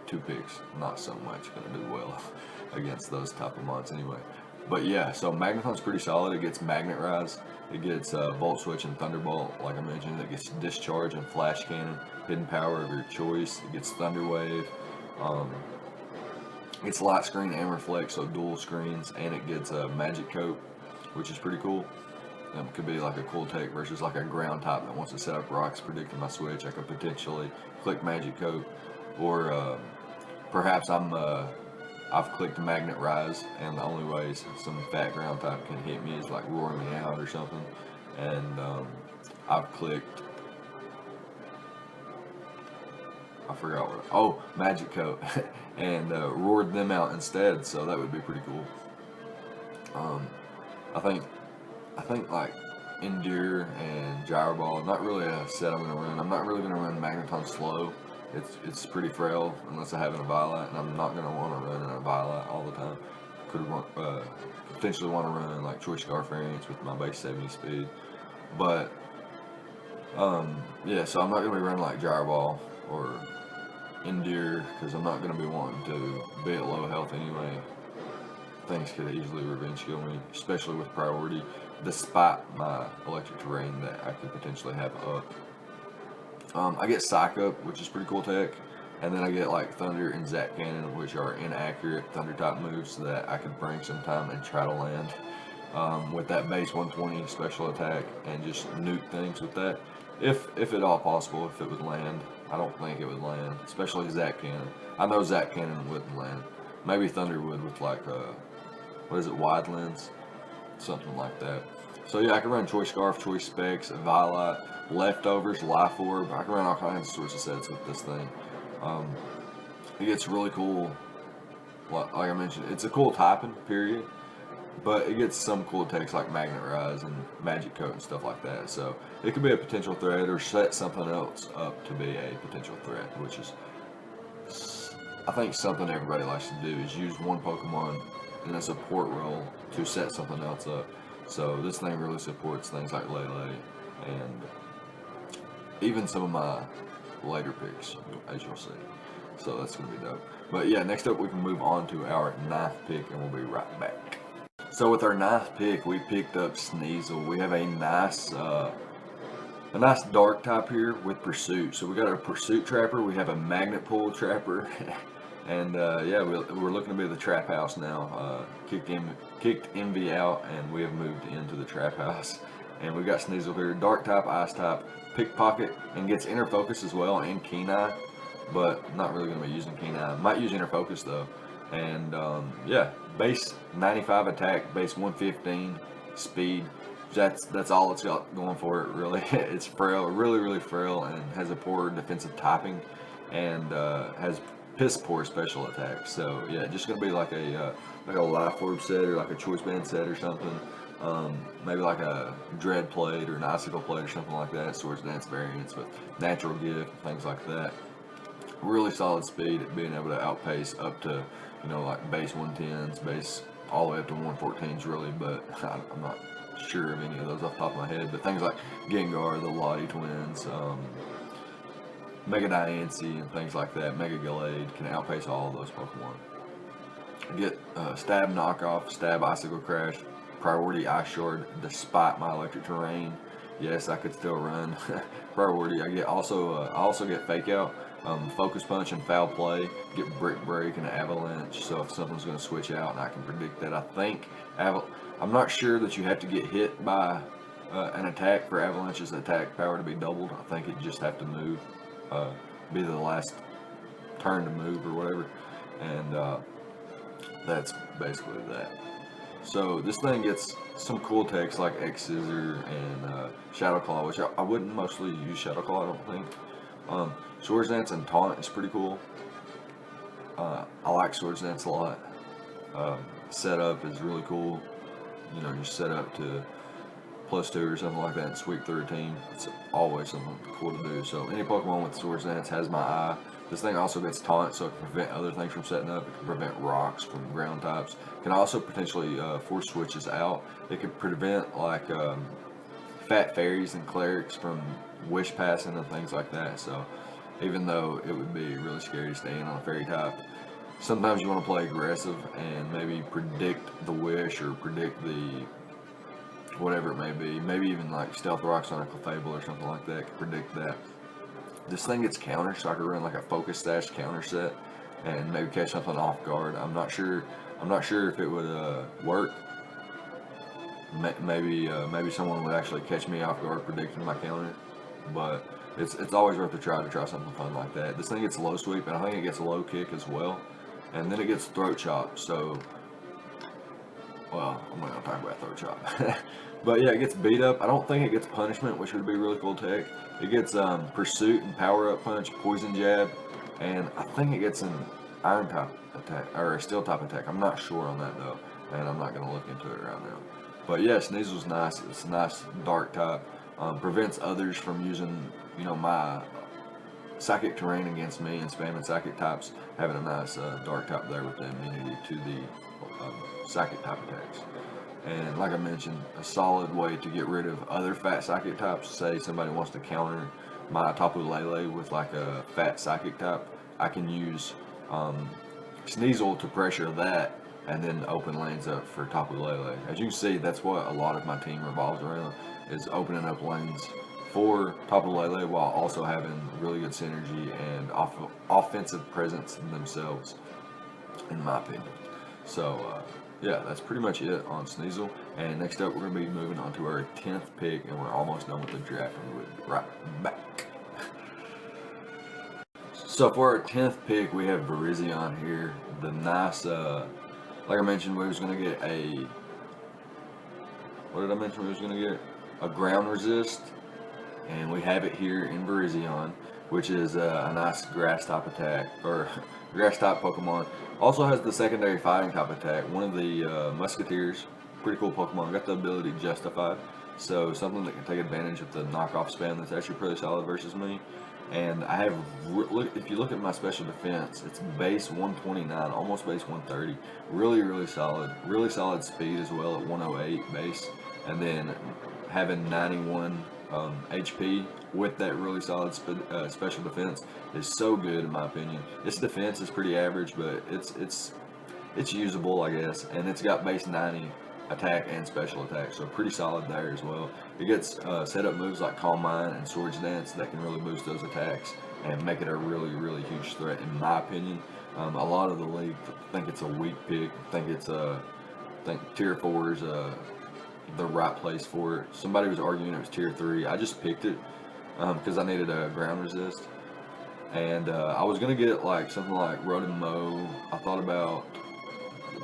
2 picks, not so much going to do well against those type of mods anyway. But yeah, so Magneton's pretty solid. It gets Magnet Rise, it gets Volt Switch and Thunderbolt, like I mentioned. It gets Discharge and Flash Cannon, hidden power of your choice. It gets Thunder Wave. It's Light Screen and Reflect, so dual screens, and it gets Magic Coat, which is pretty cool. Could be like a cool take versus like a ground type that wants to set up rocks predicting my switch. I could potentially click Magic Coat, or perhaps I've clicked Magnet Rise, and the only way some fat ground type can hit me is like roaring me out or something. And I've clicked, I forgot what, Magic Coat, and roared them out instead. So that would be pretty cool. I think like Endure and Gyro Ball, not really a set I'm going to run. I'm not really going to run Magneton slow. It's pretty frail unless I have an Eviolite, and I'm not going to want to run an Eviolite all the time. Could potentially want to run like Choice Scarf variants with my base 70 speed. But yeah, so I'm not going to be running like Gyro Ball or Endure, because I'm not going to be wanting to be at low health anyway. Things could easily revenge kill me, especially with priority, despite my electric terrain that I could potentially have up. I get Psych Up, which is pretty cool tech, and then I get like Thunder and Zap Cannon, which are inaccurate Thunder type moves that I could bring sometime and try to land with that base 120 special attack, and just nuke things with that. If at all possible, if it would land. I don't think it would land, especially Zap Cannon. I know Zap Cannon wouldn't land. Maybe Thunder would with like Wide Lens, something like that. So yeah, I can run Choice Scarf, Choice Specs, Eviolite, Leftovers, Life Orb. I can run all kinds of sorts of sets with this thing. It gets really cool. Like I mentioned, it's a cool typing, period. But it gets some cool attacks like Magnet Rise and Magic Coat and stuff like that. So it could be a potential threat, or set something else up to be a potential threat, which is, I think, something everybody likes to do, is use one Pokemon in a support role to set something else up. So this thing really supports things like Lele and even some of my later picks, as you'll see. So that's going to be dope. But yeah, next up we can move on to our 9th pick, and we'll be right back. So with our 9th pick, we picked up Sneasel. We have a nice dark type here with Pursuit. So we got a Pursuit Trapper, we have a Magnet Pull Trapper, and yeah, we're looking to be the Trap House now. Kicked Envy out, and we have moved into the Trap House. And we got Sneasel here, Dark type, Ice type, Pickpocket, and gets Inner Focus as well, and Keen Eye, but not really going to be using Keen Eye. Might use Inner Focus though. And yeah, base 95 attack, base 115 speed. That's all it's got going for it, really. It's frail, really frail, and has a poor defensive typing, and has piss poor special attack. So yeah, just gonna be like a life orb set or like a choice band set or something. Maybe like a dread plate or an icicle plate or something like that. Swords dance variants with natural gift, things like that. Really solid speed at being able to outpace up to, like base 110s, base all the way up to 114s really, but I'm not sure of any of those off the top of my head. But things like Gengar, the Lottie twins, Mega Diancie, and things like that, Mega Gallade can outpace all of those Pokemon. Get Stab Knockoff, Stab Icicle Crash, Priority Ice Shard despite my electric terrain. Yes, I could still run Priority. I also get Fake Out, Focus Punch and Foul Play. Get Brick Break and Avalanche. So if something's going to switch out, and I can predict that, I think I'm not sure that you have to get hit by an attack for Avalanche's attack power to be doubled. I think it just have to move, be the last turn to move or whatever, and that's basically that. So this thing gets some cool techs like X Scissor and Shadow Claw, which I wouldn't mostly use Shadow Claw, I don't think. Swords Dance and Taunt is pretty cool. I like Swords Dance a lot. Setup is really cool. You set up to +2 or something like that and sweep through a team. It's always something cool to do. So any Pokemon with Swords Dance has my eye. This thing also gets Taunt, so it can prevent other things from setting up. It can prevent rocks from ground types. It can also potentially force switches out. It could prevent like Fat Fairies and Clerics from wish passing and things like that. So even though it would be really scary to stay in on a Fairy type, sometimes you want to play aggressive and maybe predict the wish or predict the whatever it may be. Maybe even like Stealth Rocks on a Clefable or something like that can predict that. This thing gets counter, so I could run like a Focus Sash counter set and maybe catch something off guard. I'm not sure if it would work. Maybe someone would actually catch me off guard predicting my counter, but it's always worth a try to try something fun like that. This thing gets low sweep, and I think it gets low kick as well, and then it gets throat chop. So, well, I'm not gonna talk about throat chop. But yeah, it gets beat up. I don't think it gets punishment, which would be really cool tech. It gets pursuit and power up punch, poison jab, and I think it gets an iron type attack or a steel type attack. I'm not sure on that though, and I'm not gonna look into it right now. But yeah, Sneasel's nice. It's a nice dark type. Prevents others from using, my psychic terrain against me and spamming psychic types. Having a nice dark type there with the immunity to the psychic type attacks. And like I mentioned, a solid way to get rid of other fat psychic types. Say somebody wants to counter my Tapu Lele with like a fat psychic type, I can use Sneasel to pressure that and then open lanes up for Tapu Lele. As you can see, that's what a lot of my team revolves around, is opening up lanes for Tapu Lele while also having really good synergy and offensive presence in themselves, in my opinion. So yeah, that's pretty much it on Sneasel. And next up, we're going to be moving on to our 10th pick, and we're almost done with the draft, and we'll be right back. So for our 10th pick, we have Virizion here. The nice, like I mentioned, we was going to get what did I mention we was going to get? A ground resist, and we have it here in Virizion, which is a nice grass type attack, or grass type Pokemon. Also has the secondary fighting type attack. One of the Musketeers, pretty cool Pokemon, got the ability Justified. So something that can take advantage of the knockoff spam that's actually pretty solid versus me. And I have, if you look at my special defense, it's base 129, almost base 130. Really solid speed as well at 108 base. And then having 91 HP with that really solid special defense is so good in my opinion. Its defense is pretty average, but it's usable, I guess, and it's got base 90 attack and special attack, so pretty solid there as well. It gets set up moves like Calm Mind and Swords Dance that can really boost those attacks and make it a really huge threat in my opinion. A lot of the league think it's a weak pick, think tier 4 is the right place for it. Somebody was arguing it was tier 3. I just picked it because I needed a ground resist, and I was gonna get like something like Rotom Mow. I thought about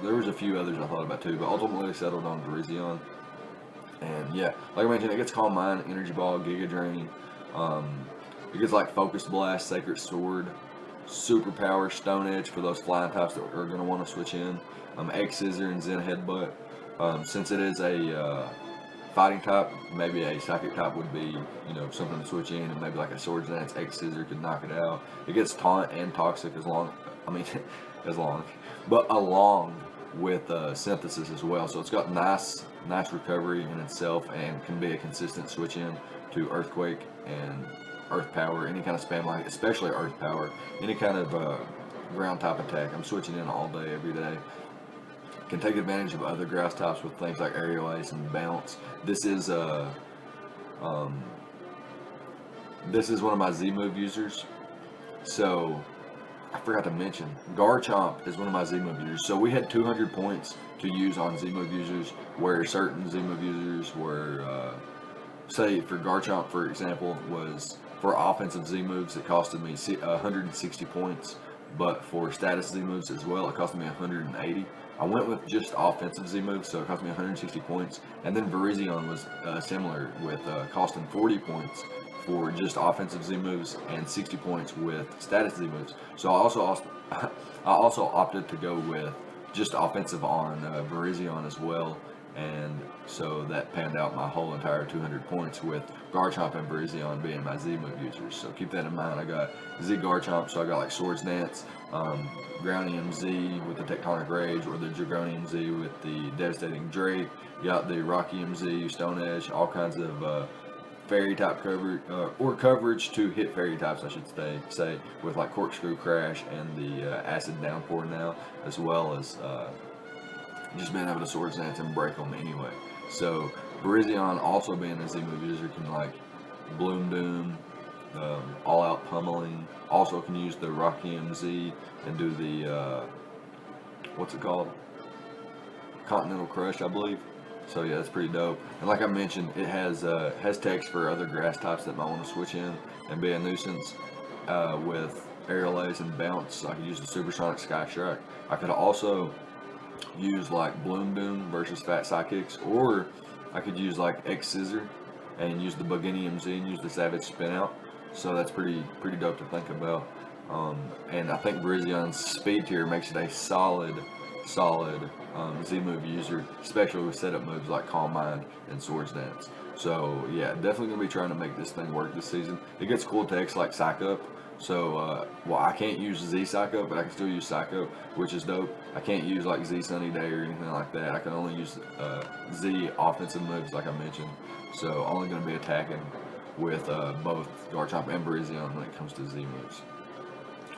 there was a few others I thought about too, but ultimately settled on Virizion. And yeah, like I mentioned, it gets Calm Mind, Energy Ball, Giga Drain. It gets like Focus Blast, Sacred Sword, Super Power, Stone Edge for those flying types that are going to want to switch in. X Scissor and Zen Headbutt. Since it is a fighting type, maybe a psychic type would be, something to switch in, and maybe like a Swords Dance X Scissor could knock it out. It gets Taunt and Toxic along with Synthesis as well. So it's got nice recovery in itself, and can be a consistent switch in to Earthquake and Earth Power, any kind of spam like, especially Earth Power, any kind of ground type attack. I'm switching in all day, every day. Can take advantage of other grass types with things like Aerial Ace and Bounce. This is one of my Z move users. So I forgot to mention, Garchomp is one of my Z move users. So we had 200 points to use on Z move users, where certain Z move users were, say for Garchomp, for example, was for offensive Z moves, it costed me 160 points. But for status Z moves as well, it cost me 180. I went with just offensive Z moves, so it cost me 160 points. And then Virizion was similar, with costing 40 points for just offensive Z moves and 60 points with status Z moves. So I also opted to go with just offensive on Virizion as well. And so that panned out my whole entire 200 points, with Garchomp and Virizion being my Z move users. So keep that in mind. I got Z Garchomp, so I got like Swords Dance, Groundium Z with the Tectonic Rage, or the Dragonium Z with the Devastating Drake. You got the Rockium Z, Stone Edge, all kinds of fairy type coverage, or coverage to hit fairy types, I should say, with like Corkscrew Crash and the Acid Downpour now, as well as just being able to Swords Dance and break them anyway. So Virizion, also being a Z move user, can like Bloom Doom, All Out Pummeling. Also can use the Rockium Z and do the what's it called? Continental Crush, I believe. So yeah, that's pretty dope. And like I mentioned, it has text for other grass types that might want to switch in and be a nuisance, with Aerial Ace and Bounce. I could use the Supersonic Sky Strike. I could also use like Bloom Doom versus Fat Psychics, or I could use like X Scissor and use the Buginium Z and use the Savage Spin Out. So that's pretty dope to think about. And I think Virizion's speed tier makes it a solid Z move user, especially with setup moves like Calm Mind and Swords Dance. So yeah, definitely gonna be trying to make this thing work this season. It gets cool text like Psych Up. So, I can't use Z Psych Up, but I can still use Psych Up, which is dope. I can't use like Z Sunny Day or anything like that. I can only use Z offensive moves, like I mentioned. So, only going to be attacking with both Garchomp and Virizion when it comes to Z moves.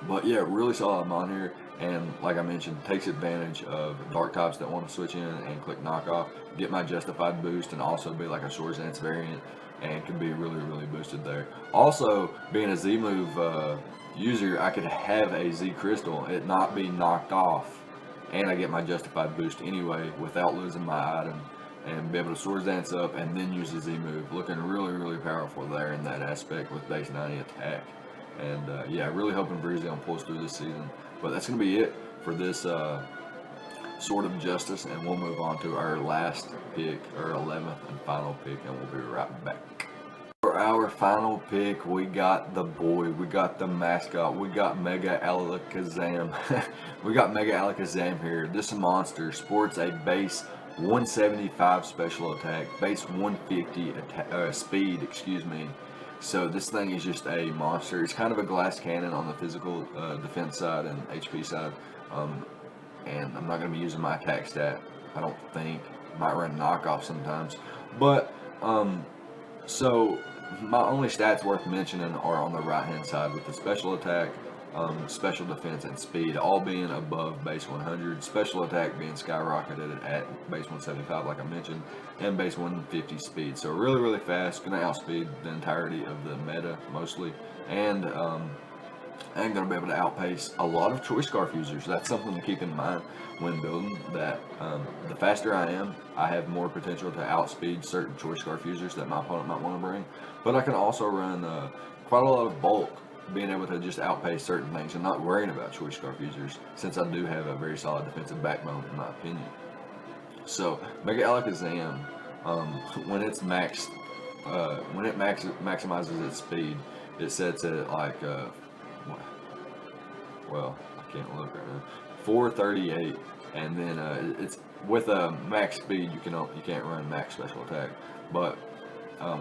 But yeah, really solid mon here, and like I mentioned, takes advantage of dark types that want to switch in and click knockoff, get my justified boost, and also be like a Swords Dance variant, and can be really boosted there. Also, being a Z move user, I could have a Z Crystal, it not be knocked off, and I get my justified boost anyway without losing my item, and be able to Swords Dance up and then use the Z move. Looking really powerful there in that aspect with base 90 attack. And yeah, really hoping Virizion pulls through this season. But that's going to be it for this Sword of Justice, and we'll move on to our last pick, our 11th and final pick, and we'll be right back. For our final pick, we got the boy, we got the mascot, we got Mega Alakazam. We got Mega Alakazam here. This monster sports a base 175 special attack, base 150 speed, excuse me. So this thing is just a monster. It's kind of a glass cannon on the physical defense side and HP side. And I'm not going to be using my attack stat, I don't think. Might run knockoff sometimes. But, so my only stats worth mentioning are on the right hand side, with the special attack, special defense, and speed all being above base 100. Special attack being skyrocketed at base 175, like I mentioned, and base 150 speed. So really fast, going to outspeed the entirety of the meta mostly, and I'm going to be able to outpace a lot of Choice Scarf users. That's something to keep in mind when building, that the faster I am, I have more potential to outspeed certain Choice Scarf users that my opponent might want to bring. But I can also run quite a lot of bulk being able to just outpace certain things and not worrying about choice scarf users, since I do have a very solid defensive backbone in my opinion. So Mega Alakazam, when it's maxed, maximizes its speed, it sets it like well, I can't look right now, 438, and then it's with a max speed you can't run max special attack, but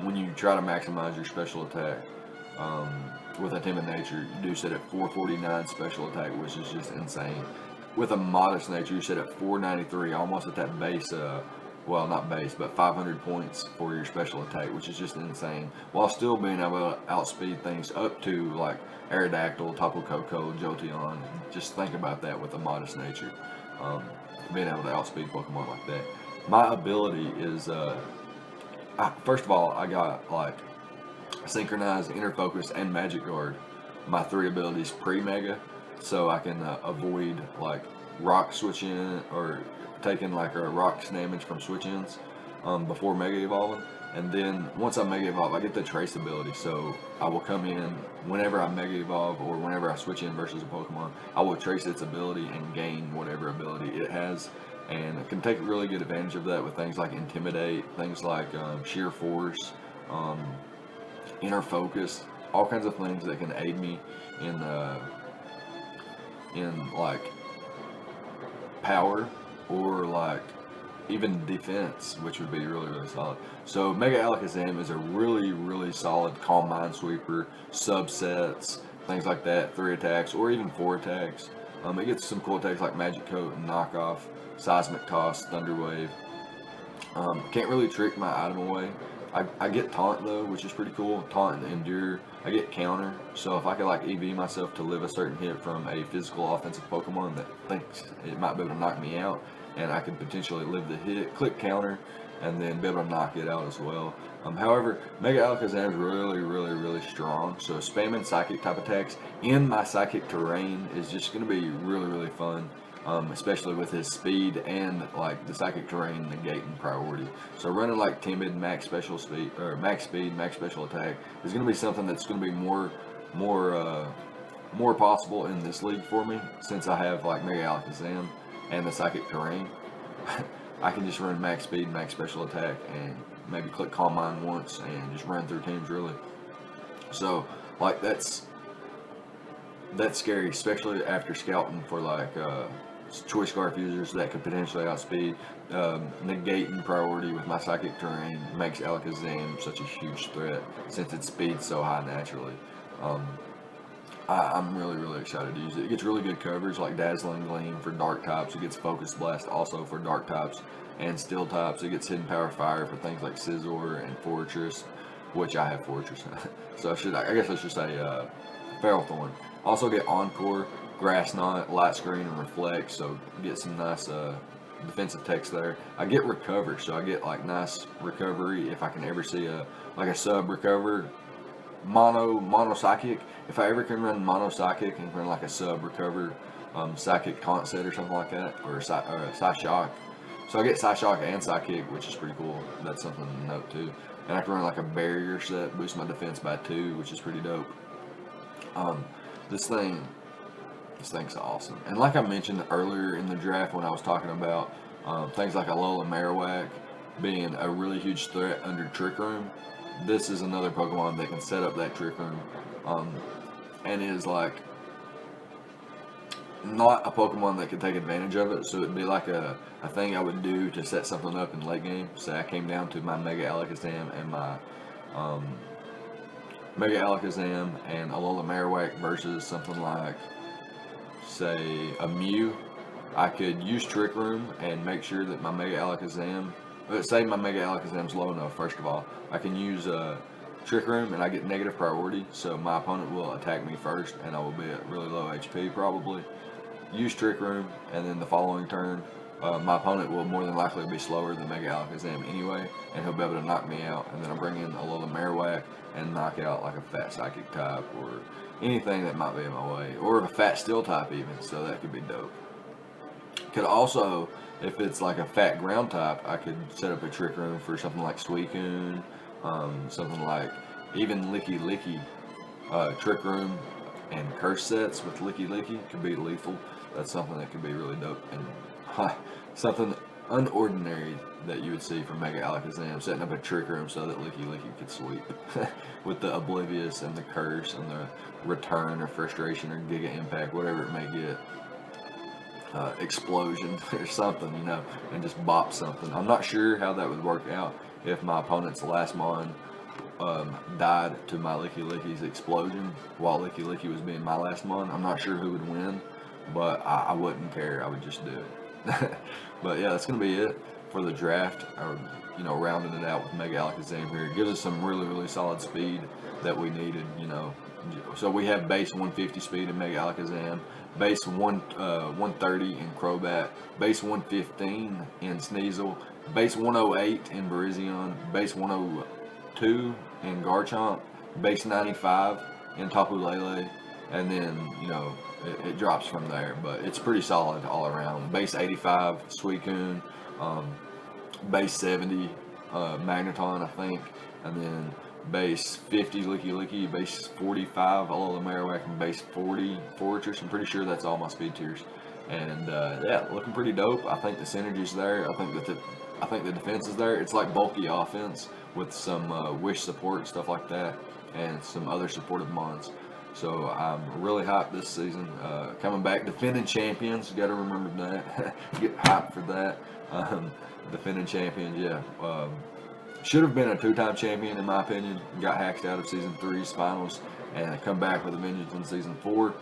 when you try to maximize your special attack with a timid nature, you do set at 449 special attack, which is just insane. With a modest nature, you set at 493, almost at that base, well, not base, but 500 points for your special attack, which is just insane, while still being able to outspeed things up to like Aerodactyl, Tapu Koko, Jolteon. Just think about that with a modest nature, being able to outspeed Pokemon like that. My ability is, first of all, I got like Synchronized, Inner Focus, and Magic Guard, my 3 abilities pre-Mega, so I can avoid like rock switch-in or taking like a rocks damage from switch-ins before Mega Evolving. And then once I Mega Evolve, I get the Trace ability, so I will come in whenever I Mega Evolve or whenever I switch in versus a Pokemon, I will trace its ability and gain whatever ability it has, and I can take really good advantage of that with things like Intimidate, things like Sheer Force, Inner Focus, all kinds of things that can aid me in like power or like even defense, which would be really, really solid. So Mega Alakazam is a really, really solid Calm Minesweeper, subsets, things like that, 3 attacks or even 4 attacks. It gets some cool attacks like Magic Coat and Knockoff, Seismic Toss, Thunder Wave. Can't really trick my item away. I get Taunt though, which is pretty cool. Taunt and Endure. I get Counter, so if I could like EV myself to live a certain hit from a physical offensive Pokemon that thinks it might be able to knock me out, and I could potentially live the hit, click Counter, and then be able to knock it out as well. However, Mega Alakazam is really, really, really strong, so spamming Psychic type attacks in my Psychic terrain is just going to be really, really fun. Especially with his speed and like the Psychic terrain negating priority. So running like Timid, max special speed or max speed, max special attack is going to be something that's going to be more possible in this league for me, since I have like Mega Alakazam and the Psychic terrain. I can just run max speed, max special attack, and maybe click Calm Mind once and just run through teams really. So like that's scary, especially after scouting for like Choice Scarf users that could potentially outspeed. Negating priority with my Psychic terrain makes Alakazam such a huge threat since its speed's so high naturally. I'm really, really excited to use it. It gets really good coverage like Dazzling Gleam for dark types. It gets Focus Blast also for dark types and steel types. It gets Hidden Power Fire for things like Scizor and Fortress, which I have Fortress. So I guess I should say Feral Thorn. Also get Encore, Grass Knot, Light Screen, and Reflect, so get some nice defensive text there. I get Recover, so I get like nice recovery if I can ever see a sub recover mono psychic. If I ever can run mono psychic and run like a sub recover psychic taunt set or something like that, or Psyshock. So I get Psyshock and Psychic, which is pretty cool. That's something to note too. And I can run like a barrier set, boost my defense by 2, which is pretty dope. This thing's awesome. And like I mentioned earlier in the draft when I was talking about things like Alola Marowak being a really huge threat under Trick Room, this is another Pokemon that can set up that Trick Room and is like not a Pokemon that can take advantage of it. So it'd be like a thing I would do to set something up in late game. Say I came down to my Mega Alakazam and my Mega Alakazam and Alola Marowak versus something like, say, a Mew. I could use Trick Room and make sure that my Mega Alakazam, say my Mega Alakazam's low enough, first of all, I can use Trick Room and I get negative priority, so my opponent will attack me first and I will be at really low HP probably. Use Trick Room, and then the following turn, my opponent will more than likely be slower than Mega Alakazam anyway, and he'll be able to knock me out, and then I'll bring in Alola Marowak and knock out like a fat Psychic type or anything that might be in my way, or a fat Steel type even, so that could be dope. Could also, if it's like a fat ground type, I could set up a Trick Room for something like Suicune, something like even Licky Licky, Trick Room and curse sets with Licky Licky could be lethal. That's something that could be really dope and something unordinary that you would see from Mega Alakazam, setting up a trick room so that Licky Licky could sweep with the Oblivious and the Curse and the Return or Frustration or Giga Impact, whatever it may get. Explosion or something, and just bop something. I'm not sure how that would work out if my opponent's last mon died to my Licky Licky's explosion while Licky Licky was being my last mon. I'm not sure who would win, but I wouldn't care. I would just do it. But yeah, that's gonna be it for the draft. Or rounding it out with Mega Alakazam here. It gives us some really, really solid speed that we needed. So we have base 150 speed in Mega Alakazam, base 130 in Crobat, base 115 in Sneasel, base 108 in Virizion, base 102 in Garchomp, base 95 in Tapu Lele, and then it drops from there. But it's pretty solid all around. Base 85 Suicune, base 70 Magneton, I think, and then base 50 Licky Licky, base 45 Alola Marowak, and base 40 Fortress. I'm pretty sure that's all my speed tiers. And yeah, looking pretty dope. I think the synergy's there. I think the defense is there. It's like bulky offense with some wish support and stuff like that, and some other supportive mons. So I'm really hyped this season. Coming back, defending champions. You got to remember that. Get hyped for that. Defending champions, yeah. Should have been a 2-time champion, in my opinion. Got hacked out of Season 3's finals, and come back with a vengeance in Season 4.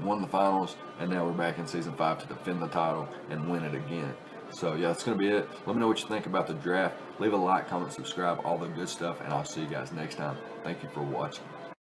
Won the finals, and now we're back in Season 5 to defend the title and win it again. So, yeah, that's going to be it. Let me know what you think about the draft. Leave a like, comment, subscribe, all the good stuff, and I'll see you guys next time. Thank you for watching.